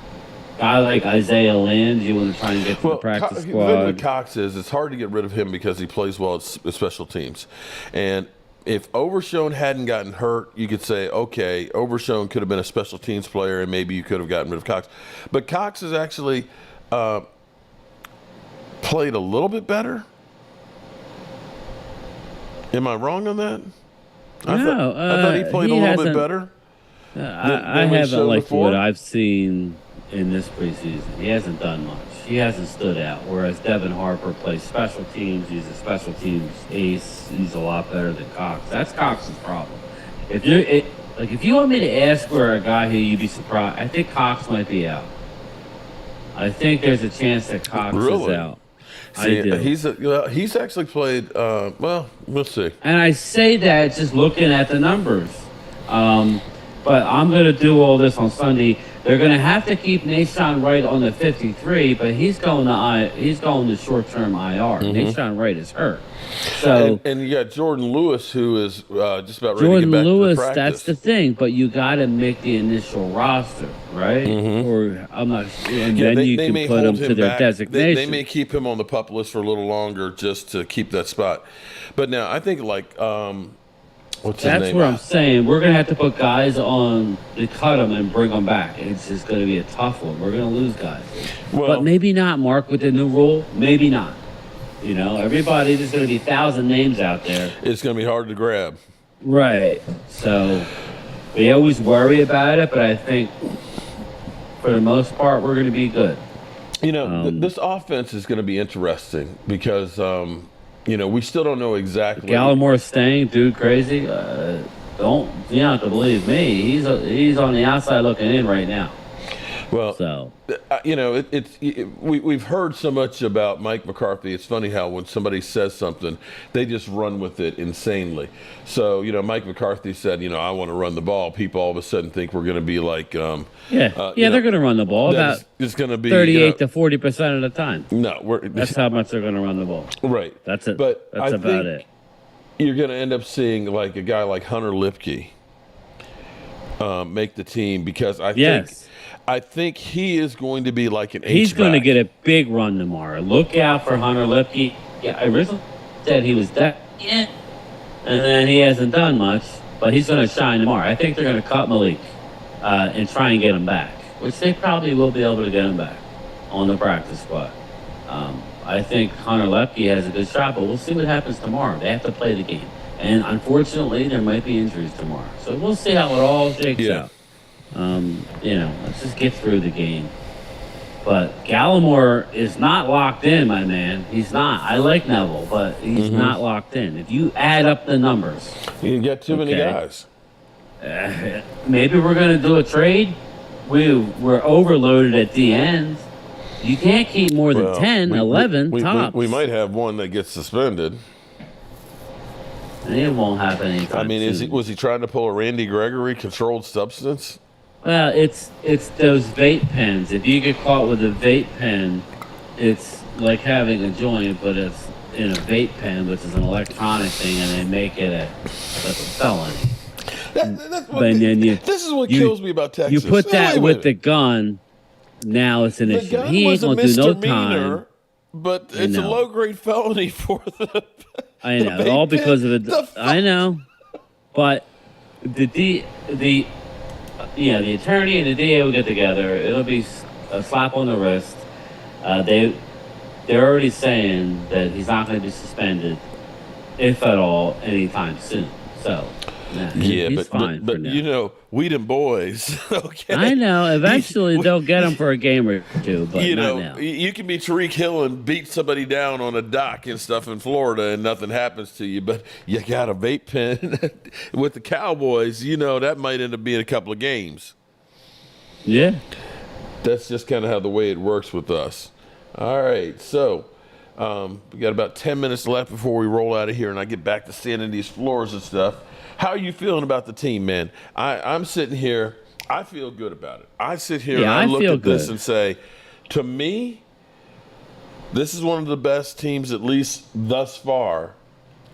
Guy like Isaiah Land, you want to try and get to the practice The thing squad. with Cox is it's hard to get rid of him because he plays well at special teams. And if Overshown hadn't gotten hurt, you could say, okay, Overshown could have been a special teams player and maybe you could have gotten rid of Cox. But Cox has actually played a little bit better. Am I wrong on that? I thought he played a little bit better. I haven't liked what I've seen in this preseason. He hasn't done much. He hasn't stood out. Whereas Devin Harper plays special teams. He's a special teams ace. He's a lot better than Cox. That's Cox's problem. If you want me to ask for a guy who you'd be surprised, I think Cox might be out. I think there's a chance that Cox is out. See, I do. He's actually played. We'll see. And I say that just looking at the numbers. But I'm going to do all this on Sunday. They're going to have to keep Nashawn Wright on the 53, but he's going to short-term IR. Nashawn Wright is hurt. So and you got Jordan Lewis, who is just about ready Jordan to get back Lewis, to practice. that's the thing. But you got to make the initial roster, right? Or I'm not sure. And then you can put him to their designation. They may keep him on the PUP list for a little longer just to keep that spot. But now I think that's where I'm saying we're going to have to put guys on to cut them and bring them back. It's just going to be a tough one. We're going to lose guys. But maybe not, Mark, with the new rule. Maybe not. Everybody, there's going to be 1,000 names out there. It's going to be hard to grab. Right. So we always worry about it, but I think for the most part, we're going to be good. This offense is going to be interesting because we still don't know exactly. Gallimore's staying, dude, crazy. You don't have to believe me. He's on the outside looking in right now. Well, we've heard so much about Mike McCarthy. It's funny how when somebody says something, they just run with it insanely. So, Mike McCarthy said, I want to run the ball. People all of a sudden think we're going to be like, they're going to run the ball about it's going to be 38 to 40% of the time. No, that's how much they're going to run the ball. Right. That's it. But that's about it. You're going to end up seeing like a guy like Hunter Lipke make the team because I think he is going to be like an H-back. He's going to get a big run tomorrow. Look out for Hunter Lipke. Yeah, I originally said he was that. Yeah. And then he hasn't done much, but he's going to shine tomorrow. I think they're going to cut Malik and try and get him back, which they probably will be able to get him back on the practice squad. I think Hunter Lipke has a good shot, but we'll see what happens tomorrow. They have to play the game. And unfortunately, there might be injuries tomorrow. So we'll see how it all shakes out. Let's just get through the game. But Gallimore is not locked in, my man. He's not. I like Neville, but he's not locked in. If you add up the numbers, you get too many guys. Maybe we're going to do a trade. We're overloaded at the end. You can't keep more than 10, 11 tops. We might have one that gets suspended. And it won't happen anytime soon. Was he trying to pull a Randy Gregory controlled substance? Well, it's those vape pens. If you get caught with a vape pen, it's like having a joint, but it's in a vape pen, which is an electronic thing, and they make it a felony. This is what kills me about Texas. You put that with the gun, now it's an issue. He ain't going to do no time. But it's a low-grade felony for the I know, all because of it. I know. But the attorney and the DA will get together. It'll be a slap on the wrist. They're already saying that he's not going to be suspended, if at all, anytime soon. So, he's fine but for now. we them boys. Okay, I know. Eventually, they'll get him for a game or two, but not now. You can be Tariq Hill and beat somebody down on a dock and stuff in Florida, and nothing happens to you. But you got a vape pen with the Cowboys. That might end up being a couple of games. Yeah, that's just kind of how the way it works with us. All right, so we got about 10 minutes left before we roll out of here and I get back to sanding these floors and stuff. How are you feeling about the team, man? I'm sitting here. I feel good about it. I sit here and I look at this and say, to me, this is one of the best teams, at least thus far,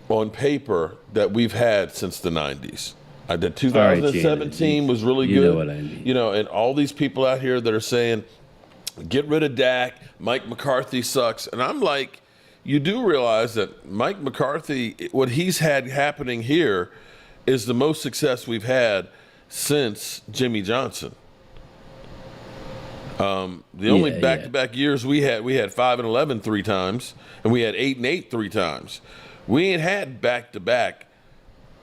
on paper, that we've had since the 90s. The 2017 was really good. You know what I mean. You know, and all these people out here that are saying, get rid of Dak, Mike McCarthy sucks. And I'm like, you do realize that Mike McCarthy, what he's had happening here is the most success we've had since Jimmy Johnson. The only back-to-back years we had 5-11 3 times, and we had 8-8 3 times. We ain't had back-to-back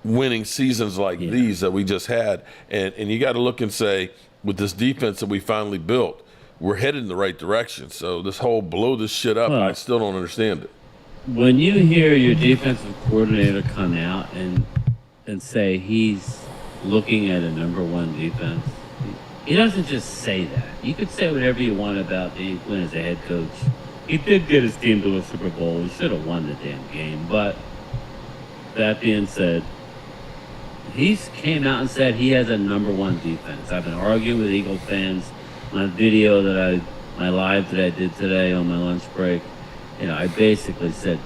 winning seasons like these that we just had. And you got to look and say, with this defense that we finally built, we're headed in the right direction. So this whole blow this shit up, I still don't understand it. When you hear your defensive coordinator come out and say he's looking at a number one defense, he doesn't just say that. You could say whatever you want about Dave Quinn as a head coach. He did get his team to a Super Bowl. He should have won the damn game. But that being said, he came out and said he has a number one defense. I've been arguing with Eagle fans. My video my live that I did today on my lunch break, I basically said,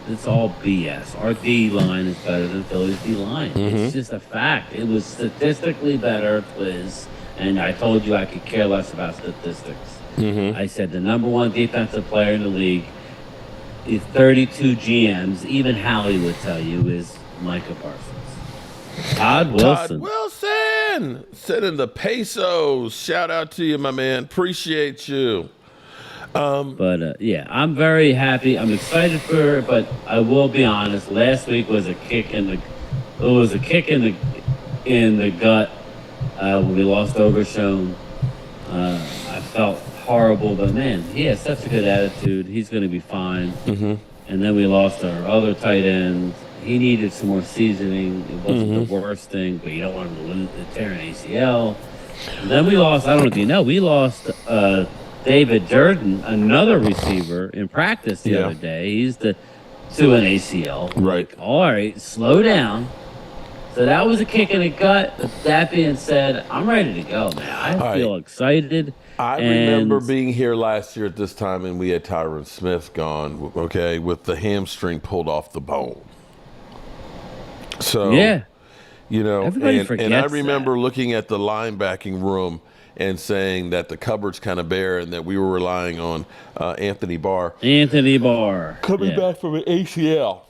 it's all BS. Our D line is better than Philly's D line. It's just a fact. It was statistically better, Quiz, and I told you I could care less about statistics. I said the number one defensive player in the league is 32 GMs. Even Howie would tell you is Micah Parsons. Todd Wilson sending the pesos. Shout out to you, my man. Appreciate you. I'm very happy. I'm excited for it, but I will be honest. Last week was a kick in the gut when we lost Overshown. I felt horrible, but man, he has such a good attitude. He's going to be fine. And then we lost our other tight end. He needed some more seasoning. It wasn't the worst thing, but you don't want him to tear an ACL. And then we lost, I don't know if you know, we lost David Jordan, another receiver, in practice the other day. He's to an ACL. Right. Like, all right, slow down. So that was a kick in the gut. That being said, I'm ready to go, man. I feel excited. I remember being here last year at this time, and we had Tyron Smith gone, with the hamstring pulled off the bone. So, everybody forgets and I remember looking at the linebacking room and saying that the cupboard's kind of bare and that we were relying on Anthony Barr. Coming back from an ACL.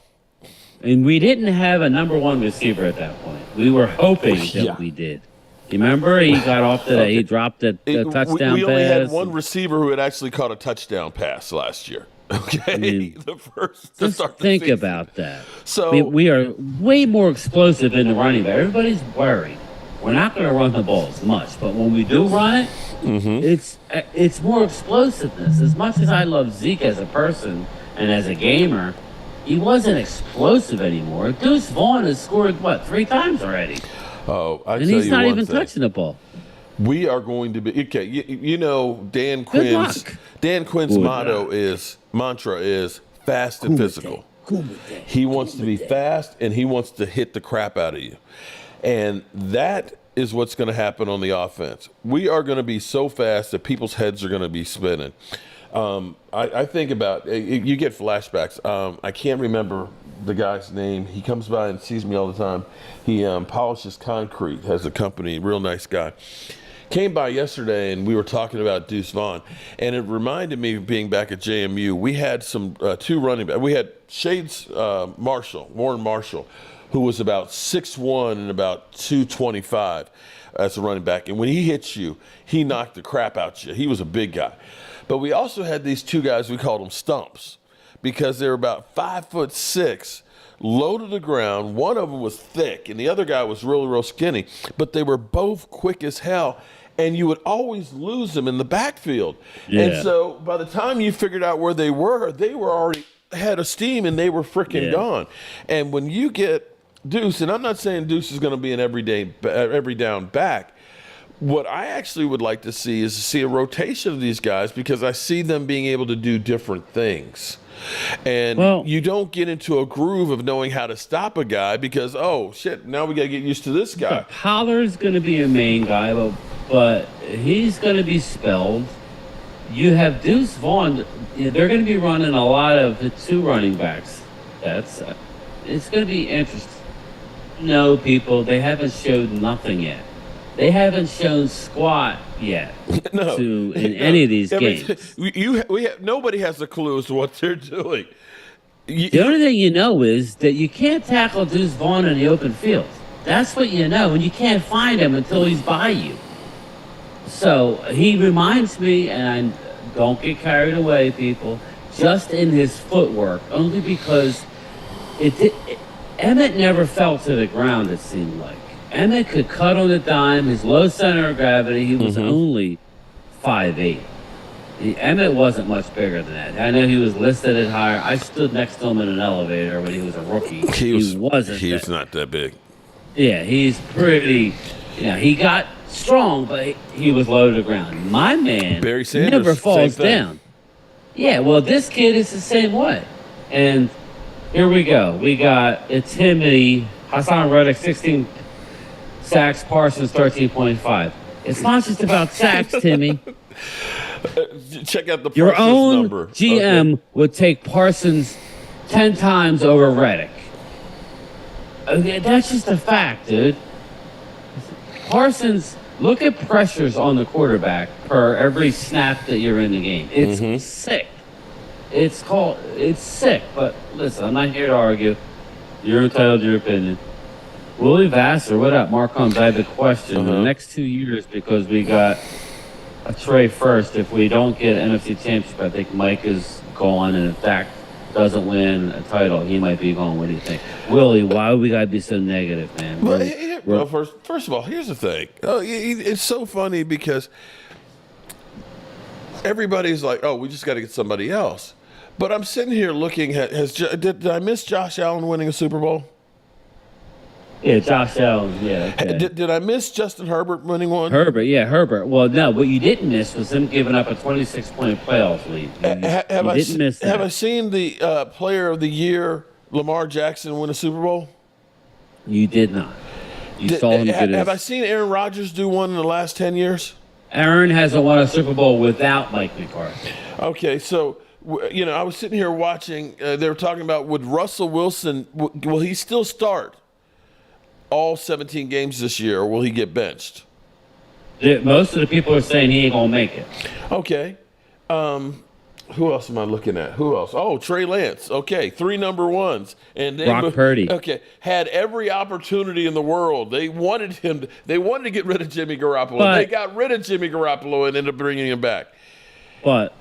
And we didn't have a number one receiver at that point. We were hoping that we did. You remember? He got off today. He dropped a touchdown pass. We only had one receiver who had actually caught a touchdown pass last year. Okay, the first to start the think season. about that. So we are way more explosive in the running back. Everybody's worried. We're not going to run the ball as much, but when we do run it, it's more explosiveness. As much as I love Zeke as a person and as a gamer, he wasn't explosive anymore. Deuce Vaughn has scored 3 times already. And he's not even touching the ball. We are going to be okay. Dan Quinn's mantra is fast and physical. He wants to be fast and he wants to hit the crap out of you, and that is what's going to happen on the offense. We are going to be so fast that people's heads are going to be spinning. I think about you get flashbacks. I can't remember the guy's name. He comes by and sees me all the time. He polishes concrete, has a company, real nice guy. Came by yesterday and we were talking about Deuce Vaughn, and it reminded me of being back at JMU. We had some 2 running backs. We had Shades Warren Marshall, who was about 6'1" and about 225 as a running back. And when he hits you, he knocked the crap out you. He was a big guy. But we also had these 2 guys, we called them stumps, because they were about 5'6", low to the ground. One of them was thick, and the other guy was really, real skinny. But they were both quick as hell, and you would always lose them in the backfield. Yeah. And so by the time you figured out where they were already had a steam, and they were freaking gone. And when you get Deuce, and I'm not saying Deuce is going to be an every down back, What I actually would like to see is to see a rotation of these guys because I see them being able to do different things. And Well- you don't get into a groove of knowing how to stop a guy because, oh, shit, now we got to get used to this guy. Pollard's going to be a main guy, but he's going to be spelled. You have Deuce Vaughn. They're going to be running a lot of the 2 running backs. It's going to be interesting. No, people, they haven't showed nothing yet. They haven't shown squat yet No. in any of these games. Nobody has a clue as to what they're doing. The only thing you know is that you can't tackle Deuce Vaughn in the open field. That's what you know, and you can't find him until he's by you. So he reminds me, and don't get carried away, people, just in his footwork, only because Emmett never fell to the ground, it seemed like. Emmett could cut on the dime, his low center of gravity, he was only 5'8". Emmett wasn't much bigger than that. I know he was listed at higher. I stood next to him in an elevator when he was a rookie. He was not that big. Yeah, he's pretty, he got strong, but he was low to the ground. My man Barry Sanders, never falls same thing. down. Yeah, well, this kid is the same way. And here we go. We got Timmy, Hassan Reddick, 16 sacks, Parsons, 13.5. It's not just about sacks, Timmy. Check out the Your Parsons own number. GM Okay. would take Parsons 10 times over Reddick. Okay, that's just a fact, dude. Parsons, look at pressures on the quarterback per every snap that you're in the game. It's sick. It's sick. But listen, I'm not here to argue. You're entitled to your opinion. Willie Vassar, what up? Mark Holmes, I have a question. The next 2 years, because we got a Trey first, if we don't get an NFC Championship, I think Mike is gone, and if Dak doesn't win a title, he might be gone. What do you think? Willie, why we got to be so negative, man? Well, first of all, here's the thing. It's so funny because everybody's like, oh, we just got to get somebody else. But I'm sitting here looking at, did I miss Josh Allen winning a Super Bowl? Yeah, Josh Allen, yeah. Okay. Did I miss Justin Herbert winning one? Herbert. Well, no, what you didn't miss was him giving up a 26-point playoff lead. You didn't miss that. Have I seen the Player of the Year, Lamar Jackson, win a Super Bowl? You did not. You saw him get Have I seen Aaron Rodgers do one in the last 10 years? Aaron hasn't won a Super Bowl without Mike McCarthy. Okay, so, I was sitting here watching. They were talking about, would Russell Wilson, will he still start all 17 games this year, or will he get benched? Most of the people are saying he ain't going to make it. Okay. Who else am I looking at? Who else? Oh, Trey Lance. Okay, 3 number ones. And then Brock Purdy. Okay, had every opportunity in the world. They wanted him. They wanted to get rid of Jimmy Garoppolo. They got rid of Jimmy Garoppolo and ended up bringing him back. But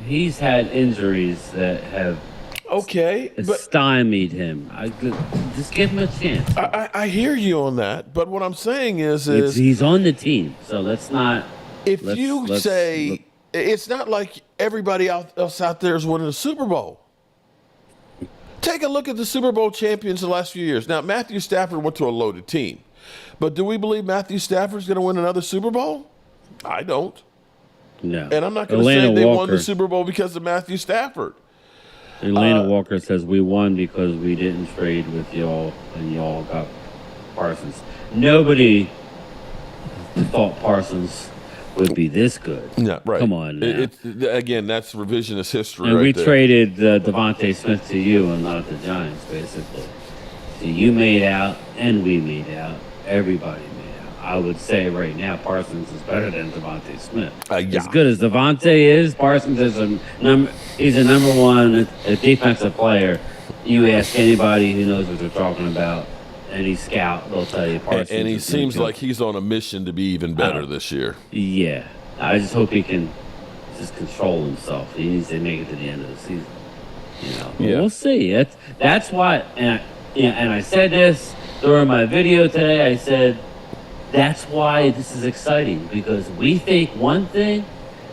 he's had injuries that have stymied him. Just give him a chance. I hear you on that, but what I'm saying is he's on the team, so let's not. It's not like everybody else out there is winning a Super Bowl. Take a look at the Super Bowl champions the last few years. Now, Matthew Stafford went to a loaded team, but do we believe Matthew Stafford's going to win another Super Bowl? I don't. No. And I'm not going to say they won the Super Bowl because of Matthew Stafford. Atlanta Walker says we won because we didn't trade with y'all and y'all got Parsons. Nobody thought Parsons would be this good. Yeah, right. Come on now. Again, that's revisionist history. And right we there. traded Devontae Smith to you and not the Giants, basically. So you made out and we made out. Everybody made out. I would say right now Parsons is better than Devontae Smith. As good as Devontae is, Parsons is he's a number one defensive player. You ask anybody who knows what they're talking about, any scout, they'll tell you Parsons. And he seems like he's on a mission to be even better this year. Yeah. I just hope he can just control himself. He needs to make it to the end of the season. We'll see. That's why, and I said this during my video today, I said, that's why this is exciting, because we think one thing,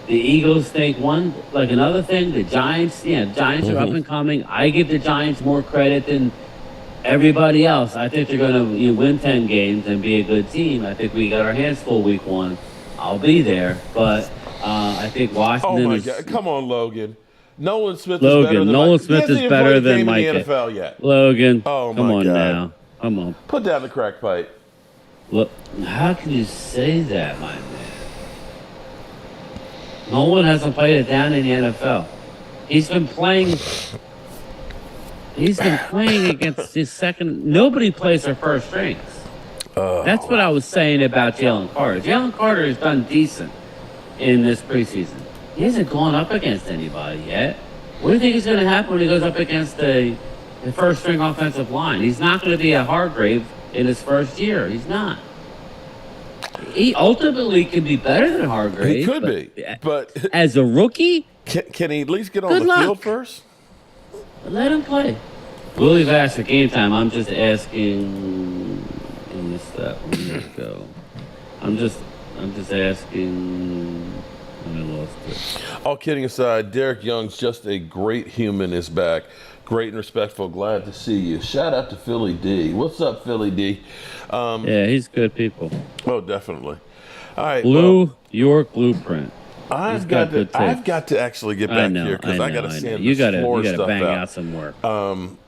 the Eagles think another thing, the Giants, Giants are up and coming. I give the Giants more credit than everybody else. I think they're going to win 10 games and be a good team. I think we got our hands full week 1. I'll be there. But I think Oh Washington my is. God! Come on, Logan. Nolan Smith is better Logan, than Nolan Mike. Smith He hasn't is even better played a than game Mike. in the NFL yet. Logan, Oh come my on God. now. Come on. Put down the crack pipe. Look, how can you say that, my man? No one hasn't played it down in the NFL. He's been playing against his second. Nobody plays their first strings. That's what I was saying about Jalen Carter. Jalen Carter has done decent in this preseason. He hasn't gone up against anybody yet. What do you think is going to happen when he goes up against the first string offensive line? He's not going to be a Hargrave in his first year. He's not. He ultimately could be better than Hargrave. He could be, but as a rookie, can he at least get on Good the luck. field first? let him play. Willie's asked for game time. I'm just asking. I missed that one. Let's go. I'm just asking. I lost it. All kidding aside, Derek Young's just a great human is back. Great and respectful. Glad to see you. Shout out to Philly D. What's up, Philly D? Yeah, he's good people. Oh, definitely. All right. Blue well, York Blueprint. I've got got to. good I've takes. got to actually get I back know. here because I got to know. sand You this gotta floor bang stuff out some work.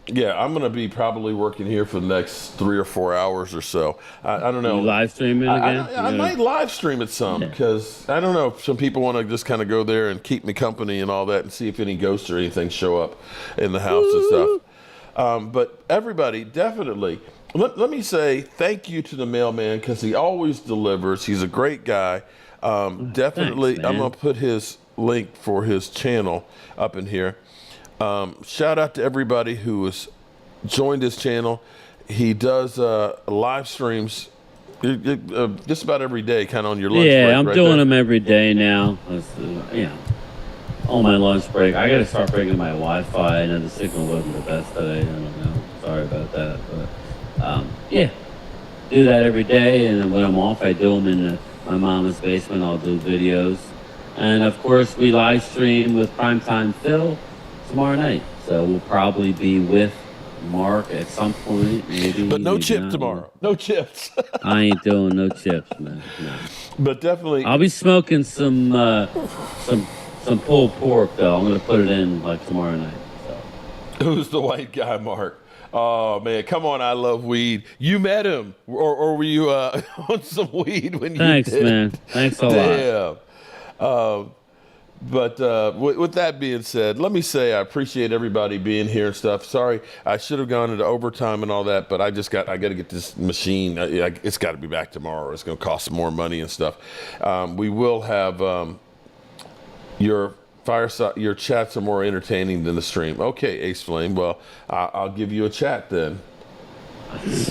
Yeah, I'm gonna be probably working here for the next 3 or 4 hours or so. I don't know. You live streaming again? I might live stream it some because I don't know. Some people want to just kind of go there and keep me company and all that, and see if any ghosts or anything show up in the house and stuff. But everybody, definitely. Let me say thank you to the mailman because he always delivers. He's a great guy. Definitely, Thanks, I'm man. gonna put his link for his channel up in here. Shout out to everybody who has joined his channel. He does live streams just about every day, kind of on your lunch break. Yeah, I'm right doing there. them every day now. On my lunch break. I got to start bringing my Wi-Fi. I know the signal wasn't the best today. I don't know. Sorry about that. But do that every day. And then when I'm off, I do them in my mama's basement. I'll do videos. And of course, we live stream with Primetime Phil tomorrow night. So we'll probably be with Mark at some point, maybe. But no maybe chip not. tomorrow. No chips. I ain't doing no chips, man. No. But definitely. I'll be smoking some pulled pork though. I'm gonna put it in like tomorrow night. So. Who's the white guy, Mark? Oh man, come on! I love weed. You met him, or were you on some weed when Thanks, you did? man. Thanks a lot. Damn. But with that being said, let me say I appreciate everybody being here and stuff. Sorry, I should have gone into overtime and all that, but I got to get this machine. It's got to be back tomorrow. It's going to cost some more money and stuff. We will have your fireside. Your chats are more entertaining than the stream. Okay, Ace Flame. Well, I'll give you a chat then.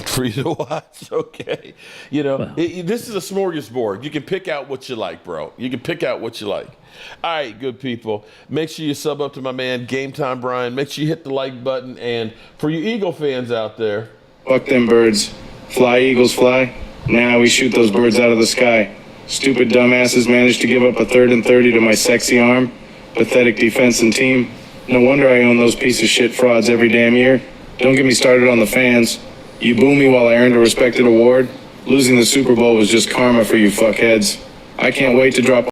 For you to watch, okay. This is a smorgasbord. You can pick out what you like, bro. You can pick out what you like. All right, good people. Make sure you sub up to my man, Game Time Brian. Make sure you hit the like button. And for you Eagle fans out there, fuck them birds. Fly, Eagles, fly. Now we shoot those birds out of the sky. Stupid dumbasses managed to give up a 3rd and 30 to my sexy arm. Pathetic defense and team. No wonder I own those piece of shit frauds every damn year. Don't get me started on the fans. You boo me while I earned a respected award. Losing the Super Bowl was just karma for you fuckheads. I can't wait to drop